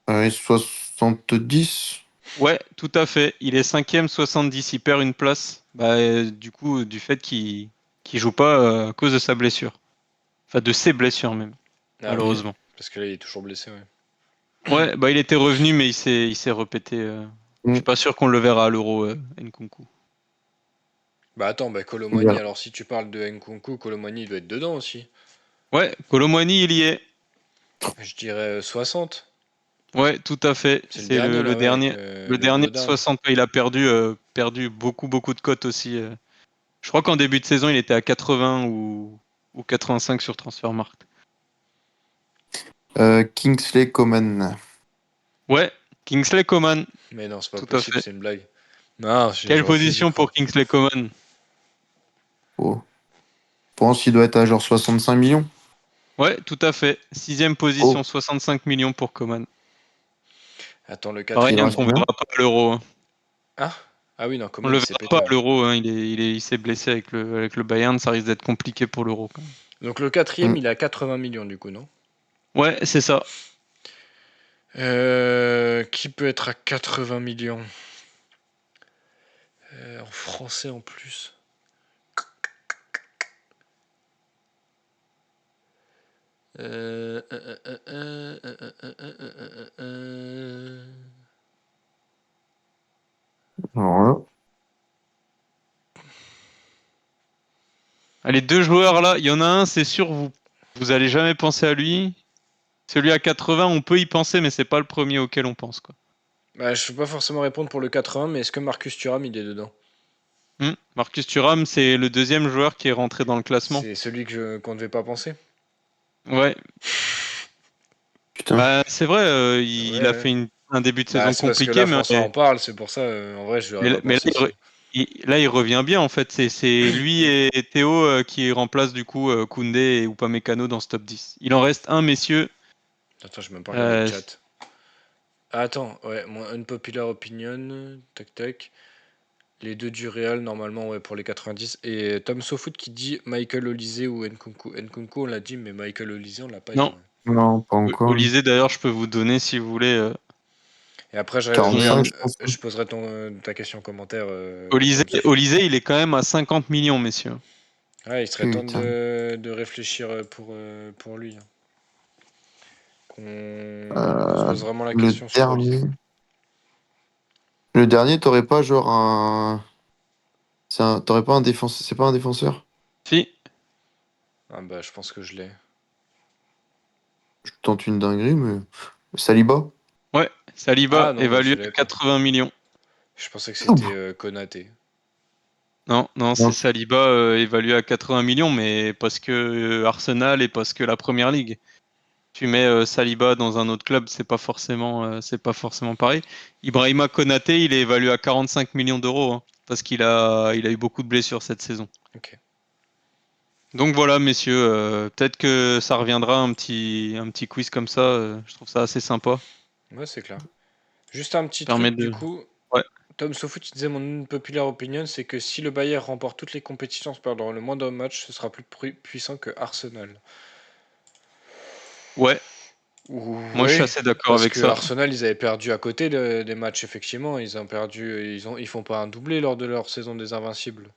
70. Ouais, tout à fait. Il est 5e 70, il perd une place. Bah, du coup, du fait qu'il joue pas à cause de sa blessure. Enfin, de ses blessures même, Ah oui, malheureusement. parce que là, il est toujours blessé, ouais. Ouais, bah il était revenu, mais il s'est répété. Je suis Mm. pas sûr qu'on le verra à l'Euro, Nkunku. Bah attends, bah On Colomani, verra. alors si tu parles de Nkunku, Colomani il doit être dedans aussi. Ouais, Kolo Muani, il y est. Je dirais 60. Ouais, tout à fait. C'est le C'est dernier le là, ouais, avec dernier. Le le dernier Gredin. 60. Il a perdu beaucoup, beaucoup de cotes aussi. Je crois qu'en début de saison, il était à 80 ou 85 sur Transfermarkt. Kingsley Coman. Ouais, Kingsley Coman, Mais non, c'est pas tout à possible, fait. c'est une blague. Non, Quelle je refuse d'y position pour croire. Kingsley Coman? Oh. Je pense qu'il doit être à genre 65 millions. Ouais, tout à fait. 6e Oh. position, 65 millions pour Coman. Attends, le Pareil, Il hein, quatrième. reste on combien? verra pas à l'Euro, hein. Ah? Ah oui, non, On Coman le il s'est verra pas pété, à ouais. l'Euro, hein. Il s'est blessé avec le Bayern. Ça risque d'être compliqué pour l'Euro, quand même. Donc le quatrième, Mm. il a 80 millions du coup, non? Ouais, c'est ça. Qui peut être à 80 millions? En français en plus. Euh, euh, euh, euh, euh, euh, euh, euh, euh, euh, euh. Alors là, Les deux joueurs là, il y en a un, c'est sûr, vous allez jamais penser à lui. Celui à 80, on peut y penser, mais c'est pas le premier auquel on pense, quoi. Bah, je peux pas forcément répondre pour le 80, mais est-ce que Marcus Thuram il est dedans? Marcus Thuram, c'est le deuxième joueur qui est rentré dans le classement. C'est celui qu'on ne devait pas penser? Ouais, putain. bah c'est vrai, Ouais, il a ouais. fait un début de Bah, saison c'est parce que compliqué, là, François en parle, c'est pour ça, en vrai, je lui aurais pas mais là, pensé aussi. là, il revient bien en fait. C'est lui et Théo qui remplacent du coup Koundé et Upamecano dans ce top 10. Il en reste un, messieurs. Attends, je vais même pas regarder le Euh, chat. Ah, attends, ouais, mon unpopular opinion, tac tac. Les deux du Real, normalement, ouais, pour les 90. Et Tom Sofoot qui dit Michael Olise ou Nkunku. Nkunku, on l'a dit, mais Michael Olise, on l'a pas dit, non, ouais. Non, pas encore, lui. Olysée d'ailleurs, je peux vous donner si vous voulez. Et après, Son 45, je pense. je poserai ta question en commentaire, Olysée, Tom Sofoot. Olysée, il est quand même à 50 millions, messieurs. Ouais, il serait temps Putain. de réfléchir pour lui, hein. Qu'on se Euh, pose vraiment la le question sur Olise. dernier. Le dernier, t'aurais pas genre un. T'aurais pas un défenseur. C'est pas un défenseur? Si, Ah bah, je pense que je l'ai. Je tente une dinguerie, mais. Saliba? ouais, Saliba Ah non, bah, je évalué à l'avais pas. 80 millions. Je pensais que c'était Ouf. Konaté. Non, non, Non, c'est Saliba évalué à 80 millions, mais parce que Arsenal et parce que la Première Ligue. Tu mets Saliba dans un autre club, c'est pas forcément pareil. Ibrahima Konaté, il est évalué à 45 millions d'euros, hein, parce qu'il a eu beaucoup de blessures cette saison. Ok. Donc voilà, messieurs, peut-être que ça reviendra un petit quiz comme ça. Je trouve ça assez sympa. Ouais, c'est clair. Juste un petit Permet truc, du de. coup. Ouais. Tom Sofoot il disait mon populaire opinion, c'est que si le Bayern remporte toutes les compétitions en se perdant le moindre match, ce sera plus puissant que Arsenal. Ouais. Moi, je suis Oui, assez d'accord parce avec que ça. Arsenal, ils avaient perdu à côté des matchs, effectivement. Ils ont perdu, ils font pas un doublé lors de leur saison des Invincibles.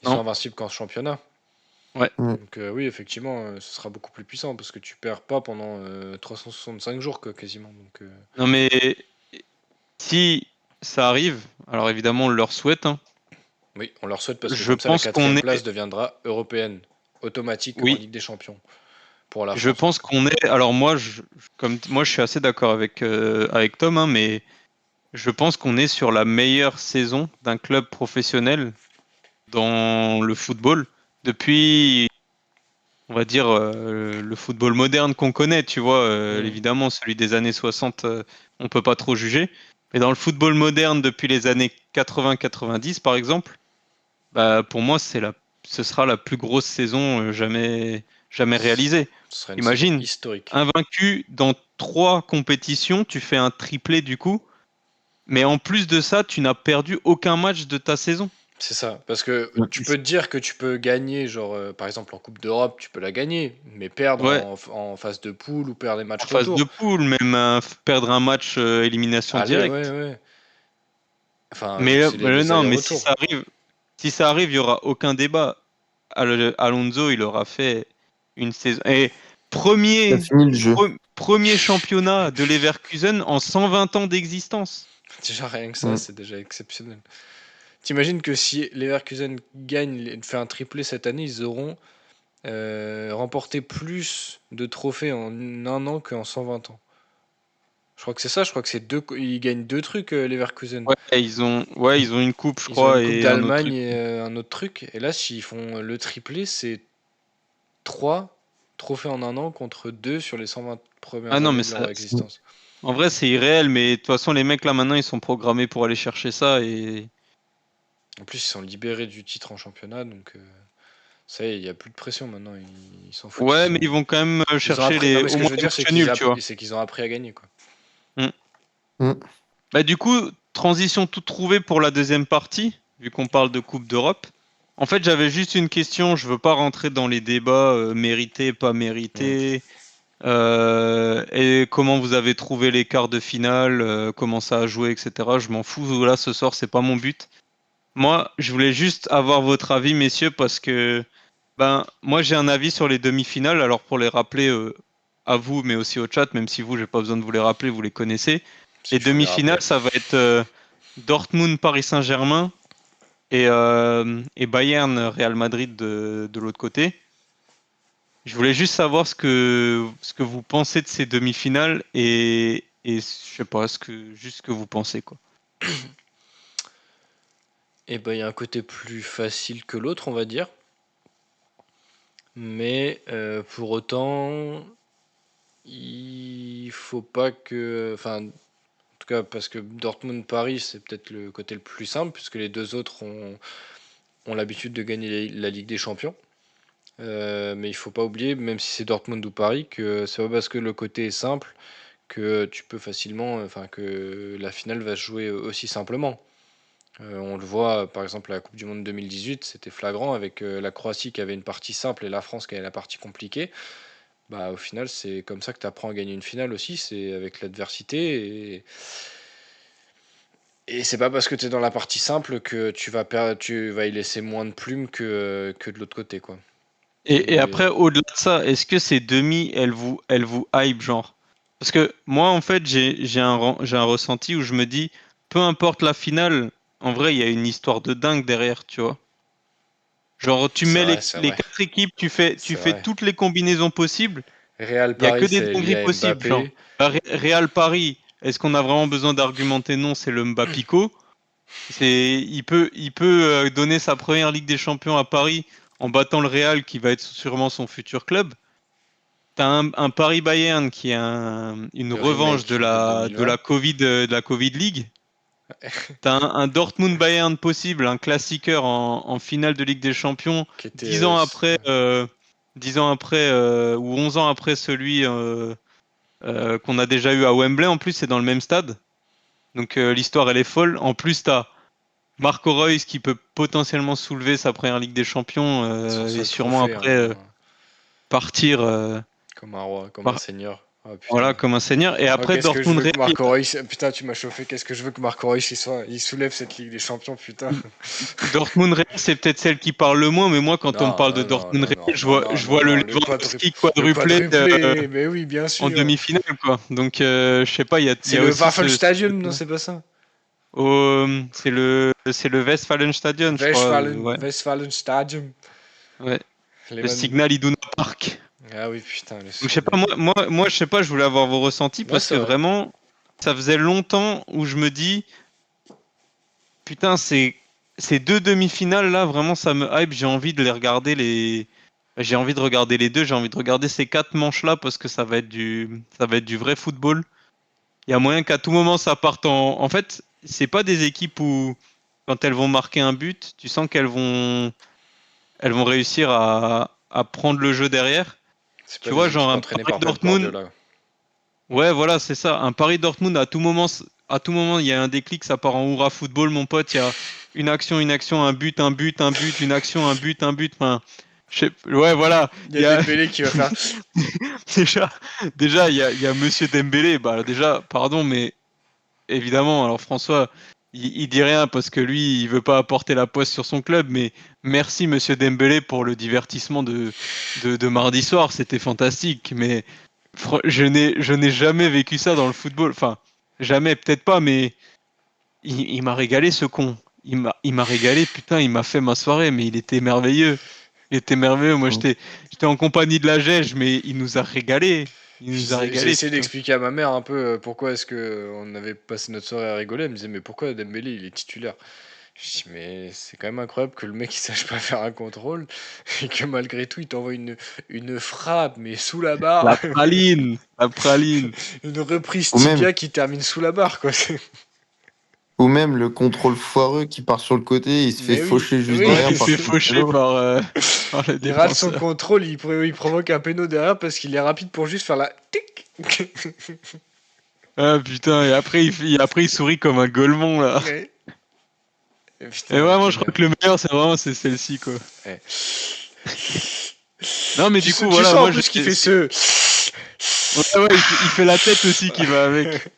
Ils sont Non. invincibles qu'en championnat. Ouais. ouais. Donc oui, effectivement, ce sera beaucoup plus puissant parce que tu perds pas pendant 365 jours, quoi, quasiment. Donc Non, mais si ça arrive, alors évidemment, on leur souhaite, hein. oui, on leur souhaite parce que Je comme ça, la pense qu'on quatrième place est. deviendra européenne, automatique en Oui. Ligue des Champions, pour la Je France en tout pense cas. qu'on est. Alors moi, comme moi, je suis assez d'accord avec Tom, hein, mais je pense qu'on est sur la meilleure saison d'un club professionnel dans le football depuis, on va dire, le football moderne qu'on connaît. Tu vois, Mhm. évidemment, celui des années 60, on peut pas trop juger. Mais dans le football moderne depuis les années 80-90, par exemple, bah, pour moi, ce sera la plus grosse saison jamais réalisée. Ce sera une saison Imagine, historique. invaincu dans 3 compétitions, tu fais un triplé du coup, mais en plus de ça, tu n'as perdu aucun match de ta saison. C'est ça. Parce que Ouais, tu peux te dire que tu peux gagner, genre, par exemple, en Coupe d'Europe, tu peux la gagner, mais perdre ouais, en phase de poule ou perdre des matchs en phase de retour. poule, même perdre un match élimination Allez, ouais, directe. ouais. Enfin, vu Mais, que c'est les non, mais allers-retours. si ça arrive, il y aura aucun débat. Alonso, il aura fait une saison. Et Il a premier, fini le jeu. premier championnat de Leverkusen en 120 ans d'existence. Déjà, rien que ça, Mm. c'est déjà exceptionnel. T'imagines que si Leverkusen gagne, fait un triplé cette année, ils auront remporté plus de trophées en un an qu'en 120 ans. Je crois que c'est ça, je crois que c'est ils gagnent deux trucs, Leverkusen. Ouais, ils ont une coupe, je Ils ont une crois, Coupe et un autre d'Allemagne truc. et un autre truc. Et là, s'ils font le triplé, c'est 3 trophées en un an contre 2 sur les 120 Ah premières non, années mais de leur Mm. existence. en vrai, c'est irréel, mais de toute façon, les mecs là maintenant, ils sont programmés pour aller chercher ça et. En plus, ils sont libérés du titre en championnat, donc ça y est, il n'y a plus de pression maintenant. Ils s'en foutent. Ouais, mais ils vont quand même Ils ont chercher appris. Non, mais ce au que je moins veux les dire, c'est matchs nuls, tu vois. qu'ils ont appris à gagner, quoi. Mm. Mm. Bah, du coup, transition toute trouvée pour la deuxième partie, vu qu'on parle de Coupe d'Europe. En fait, j'avais juste une question, je veux pas rentrer dans les débats mérités, pas Mm. mérités, et comment vous avez trouvé les quarts de finale, comment ça a joué, etc. Je m'en fous, là, ce soir, c'est pas mon but. Moi, je voulais juste avoir votre avis, messieurs, parce que ben moi j'ai un avis sur les demi-finales. Alors pour les rappeler à vous, mais aussi au chat, même si vous, j'ai pas besoin de vous les rappeler, vous les connaissez. Les S'il faut les demi-finales, rappeler. ça va être Dortmund-Paris Saint-Germain et Bayern-Real Madrid de l'autre côté. Je voulais juste savoir ce que vous pensez de ces demi-finales et je sais pas, juste ce que vous pensez, quoi. Et ben, il y a un côté plus facile que l'autre, on va dire. Mais pour autant, il faut pas que. Enfin, en tout cas, parce que Dortmund-Paris, c'est peut-être le côté le plus simple, puisque les deux autres ont l'habitude de gagner la Ligue des Champions. Mais il faut pas oublier, même si c'est Dortmund ou Paris, que c'est pas parce que le côté est simple que tu peux facilement, enfin que la finale va se jouer aussi simplement. On le voit par exemple à la Coupe du Monde 2018, c'était flagrant avec la Croatie qui avait une partie simple et la France qui avait la partie compliquée. Bah, au final, c'est comme ça que tu apprends à gagner une finale aussi, c'est avec l'adversité. Et c'est pas parce que tu es dans la partie simple que tu vas y laisser moins de plumes que de l'autre côté, quoi. Et Et après, au-delà de ça, est-ce que ces demi, elles vous hype, genre? Parce que moi, en fait, j'ai un ressenti où je me dis, peu importe la finale, en vrai, il y a une histoire de dingue derrière, tu vois. Genre, tu c'est mets vrai, c'est les vrai, quatre équipes, tu c'est fais vrai. toutes les combinaisons possibles, Real il y a que Paris, des c'est lié dingueries à possibles, genre. Mbappé. Real Paris, est-ce qu'on a vraiment besoin d'argumenter? Non, c'est le Mbapico. Il peut donner sa première Ligue des Champions à Paris en battant le Real, qui va être sûrement son futur club. T'as un Paris-Bayern qui est une Le revanche remake de 2020. De la Covid League. T'as un Dortmund-Bayern possible, un classiqueur en finale de Ligue des Champions, Qui était. 10 ans après ou 11 ans après celui qu'on a déjà eu à Wembley. En plus, c'est dans le même stade. Donc l'histoire, elle est folle. En plus, t'as Marco Reus qui peut potentiellement soulever sa première Ligue des Champions Son et seul sûrement trophée, après hein, partir comme un roi, comme un par- seigneur. Oh putain. voilà, comme un seigneur. Et Oh, après qu'est-ce que je veux Dortmund-Real. que Marco Reus. Putain, tu m'as chauffé. Qu'est-ce que je veux que Marco Reus il soulève cette Ligue des Champions, putain. Dortmund-Real, c'est peut-être celle qui parle le moins, mais moi, quand on me Non, parle de non, non, non, Dortmund-Real, non, non, non, je non, vois le non. Lewandowski Le quadruplé quadruplé. Mais oui, bien en sûr. demi-finale, quoi. Donc, je sais pas, il C'est y a le aussi Waffelstadium, non, côté-là. c'est pas ça. C'est le Westfalenstadion, je crois. Ouais, Westfalenstadium. ouais. Les Le man- Signal Iduna Park. Ah oui, putain, Donc, je sais pas, moi, je sais pas, je voulais avoir vos ressentis Ouais, parce c'est que vrai. vraiment, ça faisait longtemps où je me dis, putain, ces deux demi-finales là, vraiment, ça me hype. J'ai envie de les regarder j'ai envie de regarder les deux. J'ai envie de regarder ces quatre manches là parce que ça va être du vrai football. Il y a moyen qu'à tout moment ça parte en fait, c'est pas des équipes où quand elles vont marquer un but, tu sens elles vont réussir à prendre le jeu derrière. C'est pas Tu vois, des genre équipes un entraînées Paris par Pep Dortmund. Guardiola. Ouais, voilà, c'est ça. Un Paris Dortmund à tout moment, il y a un déclic, ça part en hurrah football, mon pote. une action, un but, une action, un but. Enfin, ouais, voilà. Il y a Dembélé qui va faire. Déjà, il y a Monsieur Dembélé. Bah, déjà, pardon, mais évidemment, alors François, il dit rien parce que lui, il veut pas apporter la poisse sur son club, mais merci Monsieur Dembélé pour le divertissement de mardi soir, c'était fantastique. Mais je n'ai jamais vécu ça dans le football. Enfin, jamais, peut-être pas, mais il m'a régalé ce con. Il m'a régalé, putain, il m'a fait ma soirée, mais il était merveilleux. Il était merveilleux. Moi, j'étais en compagnie de la Gège, mais il nous a régalé. Il nous a J'ai régalé, essayé putain. d'expliquer à ma mère un peu pourquoi est-ce que on avait passé notre soirée à rigoler. Elle me disait mais pourquoi Dembélé il est titulaire? Je dis mais c'est quand même incroyable que le mec il sache pas faire un contrôle et que malgré tout il t'envoie une frappe mais sous la barre, La praline. une reprise Ou même, tibia qui termine sous la barre quoi. ou même le contrôle foireux qui part sur le côté, il se fait Mais oui, faucher juste oui, Ouais, derrière il se par fait faucher Cristiano. par le il rate son défenseur. contrôle, il provoque un péno derrière parce qu'il est rapide pour juste faire la tic. Ah putain, et après après il sourit comme un golemon là. Ouais. Et Et putain, il vraiment, était je crois bien. que le meilleur c'est celle-ci quoi. Ouais. Non mais du coup Tu voilà, sens en moi plus qu'il fait ce. ouais, ouais, il fait la tête aussi qui va avec.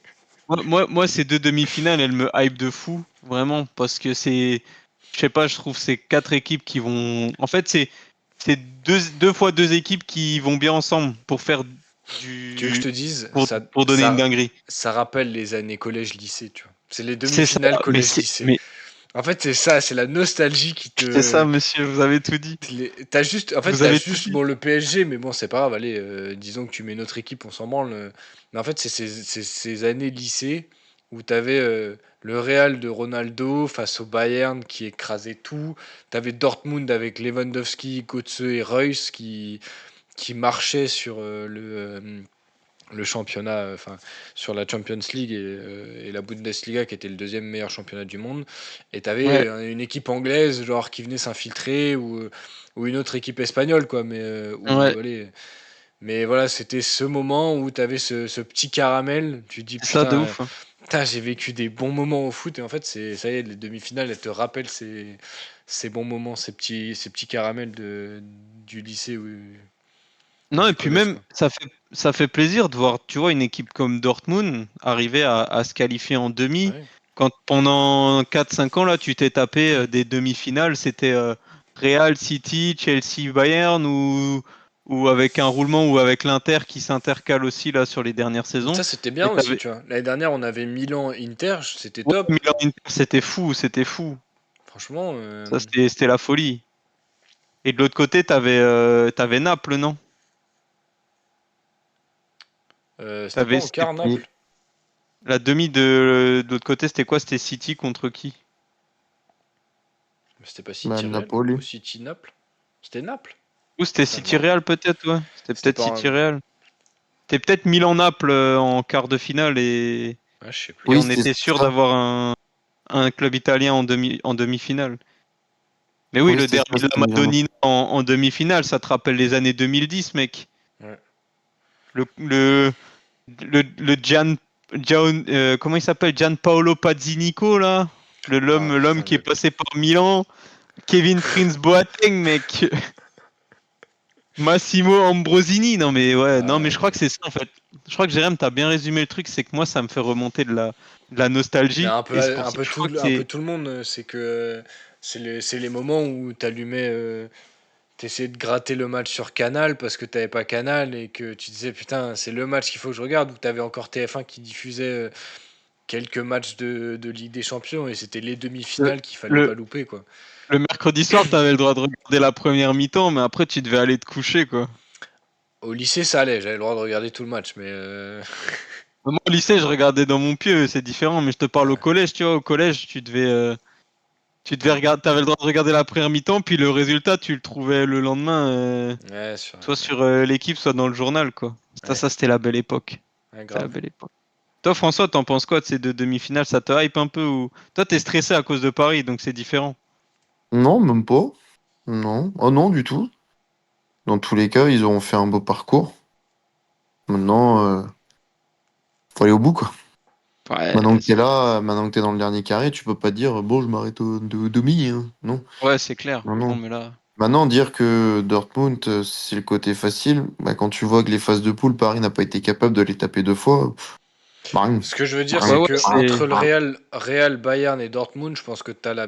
Moi, ces deux demi-finales, elles me hype de fou, vraiment, parce que je sais pas, je trouve c'est quatre équipes qui vont, en fait, c'est deux fois deux équipes qui vont bien ensemble pour faire Tu veux que je du, te dise, pour donner une dinguerie. ça rappelle les années collège-lycée, tu vois. C'est les C'est ça, demi-finales collège-lycée. mais En fait, c'est ça, c'est la nostalgie qui c'est te. ça, monsieur, vous avez tout dit. T'as juste, en fait, Vous t'as avez tout juste, dit. bon, le PSG, mais bon, c'est pas grave, allez, disons que tu mets notre équipe, on s'en branle. Mais en fait, c'est ces années lycée où t'avais le Real de Ronaldo face au Bayern qui écrasait tout. T'avais Dortmund avec Lewandowski, Götze et Reus qui marchaient sur le championnat, enfin sur la Champions League et la Bundesliga qui était le deuxième meilleur championnat du monde. Et Ouais, t'avais une équipe anglaise genre qui venait s'infiltrer ou une autre équipe espagnole quoi. Mais ouais, allez, mais voilà, c'était ce moment où t'avais ce petit caramel. Tu te dis c'est ça de putain, ouf, hein. putain j'ai vécu des bons moments au foot et en fait c'est ça y est les demi-finales elles te rappellent ces bons moments, ces petits caramels du lycée ou Non, du et puis collège même, quoi. ça fait plaisir de voir, tu vois, une équipe comme Dortmund arriver à se qualifier en demi. Ouais. Quand pendant 4 5 ans, là, tu t'es tapé des demi-finales, c'était Real, City, Chelsea, Bayern, ou avec un roulement, ou avec l'Inter qui s'intercale aussi, là, sur les dernières saisons. Ça, c'était bien Et aussi, t'avais, tu vois. L'année dernière, on avait Milan-Inter, c'était ouais, top. Milan-Inter, c'était fou, c'était fou. Franchement, Ça, c'était la folie. Et de l'autre côté, t'avais Naples, non? c'était pas T'avais, en quart, Et Naples? la demi de l'autre côté, c'était quoi? C'était City contre qui? C'était pas bah, City-Real Napoli. ou City-Naples? C'était Naples? Ou c'était Putain, je City m'en rappelle. Real peut-être, ouais. C'était C'était peut-être pas City un. Real. C'était peut-être Milan-Naples en quart de finale Ah, je sais plus. et Oui, on c'était était sûr ça. d'avoir un club italien en demi-finale. Mais oui, Oui, le c'était ça, derby de la c'était Milan. Madonnina en demi-finale, ça te rappelle les années 2010, mec. Ouais. Le, le, le comment il s'appelle? Gianpaolo Pazzinico, là? Ah, L'homme putain, qui est passé par Milan. Kevin Prince Boateng, mec. Massimo Ambrosini, non mais ouais, non mais je crois que ouais. c'est ça en fait. Je crois que Jérém, t'as bien résumé le truc, c'est que moi ça me fait remonter de la Mais nostalgie et c'est pour ça que je crois que un peu c'est tout le monde, c'est que c'est les moments où t'allumais, t'essayais de gratter le match sur Canal parce que t'avais pas Canal et que tu disais putain, c'est le match qu'il faut que je regarde, ou t'avais encore TF1 qui diffusait quelques matchs de Ligue des Champions et c'était les le, demi-finales qu'il fallait pas le, louper quoi. le mercredi soir, t'avais le droit de regarder la première mi-temps, mais après tu devais aller te coucher quoi. Au lycée ça allait, j'avais le droit de regarder tout le match, mais Moi au lycée, je regardais dans mon pieu, c'est différent, mais je te parle au ouais, collège, tu vois, au collège, tu devais regarder, t'avais le droit de regarder la première mi-temps, puis le résultat, tu le trouvais le lendemain, ouais, sur, soit sur l'équipe, soit dans le journal quoi. ouais, Ça c'était la belle époque. ouais, C'était la grave. belle époque. Toi, François, t'en penses quoi de ces deux demi-finales? Ça te hype un peu ou toi, t'es stressé à cause de Paris, donc c'est différent. Non, même pas. Non. Oh non, du tout. Dans tous les cas, ils auront fait un beau parcours. Maintenant, faut aller au bout, quoi. Ouais, Maintenant que t'es là, maintenant que t'es dans le dernier carré, tu peux pas dire bon, je m'arrête au demi, hein. Non, ouais, c'est clair. non, Non, non. mais là. Maintenant, dire que Dortmund, c'est le côté facile, bah, quand tu vois que les phases de poule, Paris n'a pas été capable de les taper 2 fois, bah, rien. Ce que je veux dire, Ouais, c'est ouais, que c'est. entre le Real, Bayern et Dortmund, je pense que tu as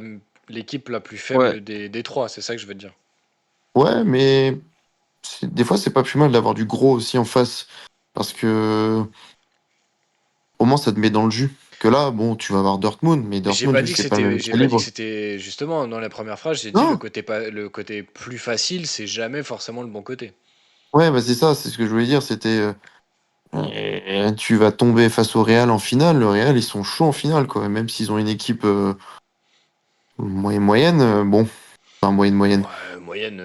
l'équipe la plus Ouais. faible des trois. C'est ça que je veux dire. Ouais, mais des fois, c'est pas plus mal d'avoir du gros aussi en face. Parce que au moins, ça te met dans le jus. Que là, bon, tu vas avoir Dortmund, mais J'ai Dortmund, pas vu que dit que c'est pas le c'était, même j'ai pas dit que calibre. c'était justement dans la première phrase. J'ai dit Non, le côté plus facile, c'est jamais forcément le bon côté. ouais, bah c'est ça, c'est ce que je voulais dire. C'était. Tu vas tomber face au Real en finale. Le Real, ils sont chauds en finale, quoi. Même s'ils ont une équipe moyenne, bon, enfin, moyenne. Ouais, moyenne.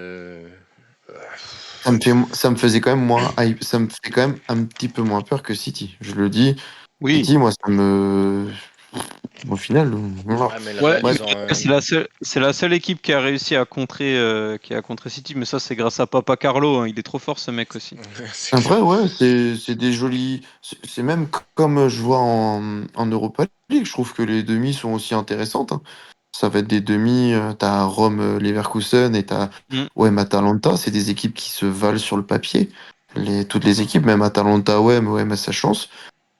Ça me faisait quand même ça me fait quand même un petit peu moins peur que City. Je le dis. Oui. City, moi, ça me. Au final, voilà. Ouais, mais le Ouais, Real, mais ils ont. c'est la seule équipe qui a réussi à contrer City, mais ça c'est grâce à Papa Carlo, hein. Il est trop fort ce mec aussi. C'est clair. Après, ouais, c'est des jolis. C'est même comme je vois en Europa League, je trouve que les demi sont aussi intéressantes, hein. Ça va être des demi, t'as Rome, Leverkusen et t'as Mm. OM Atalanta, c'est des équipes qui se valent sur le papier. Toutes les équipes, même Atalanta, OM a sa chance.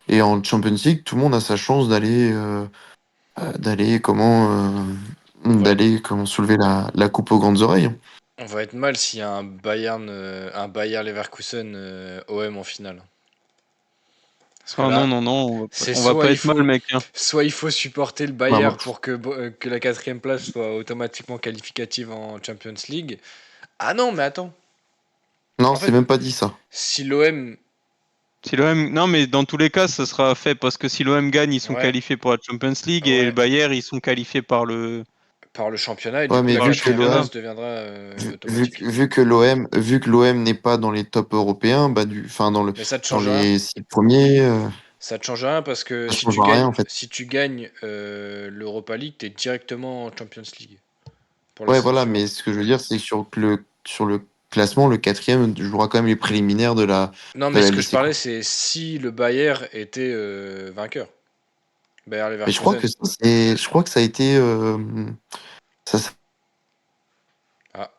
Et en Champions League, tout le monde a sa chance On va être, d'aller comment soulever la coupe aux grandes oreilles. on va être mal s'il y a un Bayer Leverkusen OM en finale. Parce que Oh non, là, non, non, c'est on va pas être mal, mec, hein. soit il faut supporter le Bah, Bayer moi, pour que la quatrième place soit automatiquement qualificative en Champions League. Ah non, mais attends. non, En c'est fait, même pas dit ça. si l'OM, Si l'OM, non, mais dans tous les cas, ça sera fait parce que si l'OM gagne, ils sont ouais, qualifiés pour la Champions League et le ouais, Bayern, ils sont qualifiés par le par le championnat, et du Ouais, coup mais la par le vu que quatrième championnat. place deviendra automatique. vu que l'OM n'est pas dans les top européens, bah enfin Mais ça te dans change rien. les 6 premiers, Ça te change rien parce que ça change rien en fait. si tu gagnes l'Europa League, t'es directement en Champions League pour la Ouais, saison voilà, mais suivante. ce que je veux dire, c'est que sur le classement, le quatrième jouera quand même les préliminaires Non, de mais la ce que je LDC, parlais, quoi. c'est si le Bayer était vainqueur. Bayer Mais je crois que Leverkusen. je crois que ça a été, ça, Ah,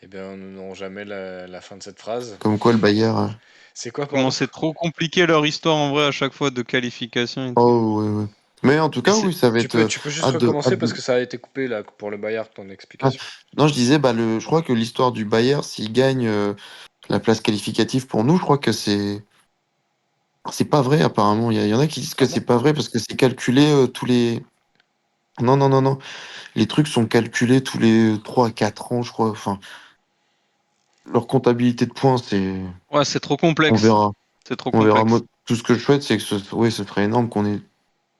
eh bien, nous n'aurons jamais la fin de cette phrase. comme quoi le Bayern. C'est quoi, Comment pardon? c'est trop compliqué leur histoire en vrai à chaque fois de qualification et tout. Oh, ouais, ouais. Mais en tout Et cas, c'est oui, ça va être Tu peux juste recommencer parce que ça a été coupé là pour le Bayer, ton Ah, explication. non, je disais, bah, je crois que l'histoire du Bayern, s'il gagne la place qualificative pour nous, je crois que c'est pas vrai apparemment. Il y en a qui disent que Ah c'est bon? pas vrai parce que c'est calculé tous les. Non, non, non, non. Les trucs sont calculés tous les 3 à 4 ans, je crois. Enfin, leur comptabilité de points, c'est. Ouais, c'est trop On complexe. verra. C'est trop On verra. complexe. Moi, tout ce que je souhaite, c'est que ouais, ce serait énorme qu'on ait,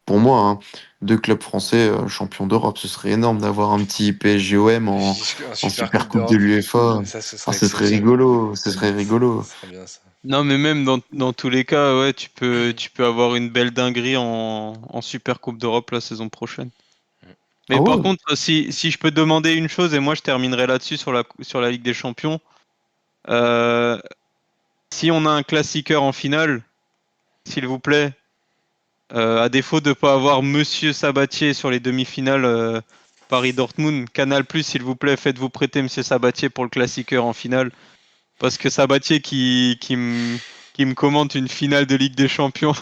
pour moi, hein, 2 clubs français champions d'Europe. Ce serait énorme d'avoir un petit PSG-OM Un en super Super Coupe Coupe de d'Europe. l'UEFA. Ça, ce Ah, serait ce serait exceptionnel. rigolo. Ce serait rigolo. Ce serait bien ça. Non, mais même dans tous les cas, ouais, tu peux avoir une belle dinguerie en Super Coupe d'Europe la saison prochaine. Ah Mais par ouais? contre, si je peux te demander une chose, et moi je terminerai là-dessus sur la Ligue des Champions, euh, si on a un classiqueur en finale, s'il vous plaît, à défaut de ne pas avoir Monsieur Sabatier sur les demi-finales Paris-Dortmund, Canal+, s'il vous plaît, faites-vous prêter Monsieur Sabatier pour le classiqueur en finale. Parce que Sabatier qui me commente une finale de Ligue des Champions,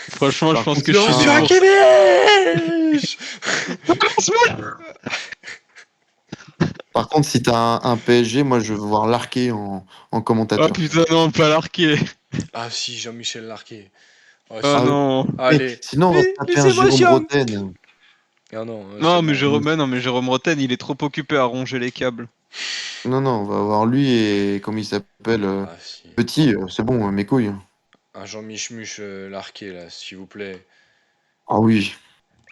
franchement, je Par pense contre, que si je J'en suis suis né un pour ça. Kimmich. Par contre, si t'as un PSG, moi je veux voir Larqué en Oh commentateur. putain, non, pas l'arqué. Ah si, Jean-Michel Larquet. Oh Oh Ah, si. non. mais Allez. sinon, on va se taper un Laissez-moi Jérôme Siam. Roten. Ah non, c'est Non, mais bon. Jérôme Rotten, il est trop occupé à ronger les câbles. Non, non, on va voir lui et comment il s'appelle Ah si. Petit, c'est bon, mes couilles. Un Jean-Michmuche Larquet là, s'il vous plaît. Ah oui.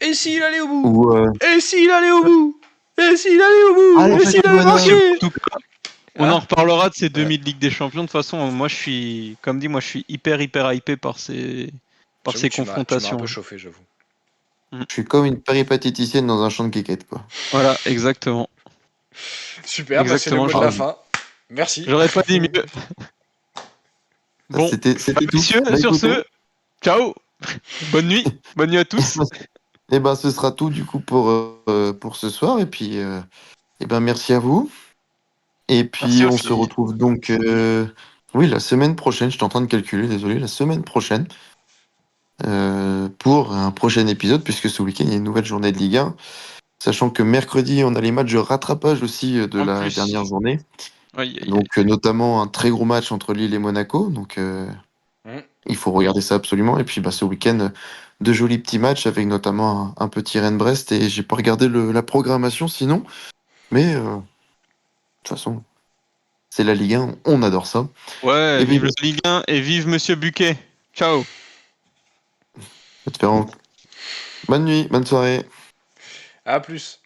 Et s'il allait au bout? Ou Et s'il allait au bout? Et s'il allait au bout? allez, Et s'il avait Fadibuana. En marqué? tout cas, on en Hein? reparlera de ces Ouais. demi de Ligue des Champions. De toute façon, moi, je suis, comme dit, moi, je suis hyper hypé par J'avoue ces que tu m'as un peu confrontations. chauffé, j'avoue. Mm. Je suis comme une péripatéticienne dans un champ de quéquette, quoi. Voilà, exactement. Super, bah c'est le Exactement. mot de la fin. Merci. J'aurais pas dit mieux. Bon, C'était tout. messieurs, Bah sur écoutez. ce, ciao! Bonne nuit. Bonne nuit à tous. Et ben, ce sera tout du coup pour ce soir. Et puis, et ben, merci à vous. Et Merci puis, on se aussi. retrouve donc, oui, la semaine prochaine. J'étais en train de calculer, désolé, la semaine prochaine pour un prochain épisode, puisque ce week-end, il y a une nouvelle journée de Ligue 1. Sachant que mercredi, on a les matchs de rattrapage aussi de En la plus. dernière journée. Aïe, aïe, aïe. Donc, notamment un très gros match entre Lille et Monaco. Donc, Mmh. il faut regarder ça absolument. Et puis, bah, ce week-end, de jolis petits matchs avec notamment un petit Rennes-Brest. Et j'ai pas regardé la programmation sinon. Mais de toute façon, c'est la Ligue 1. On adore ça. Ouais, Et puis, vive la Ligue 1 et vive Monsieur Buquet. Ciao. bonne nuit, bonne soirée. À plus.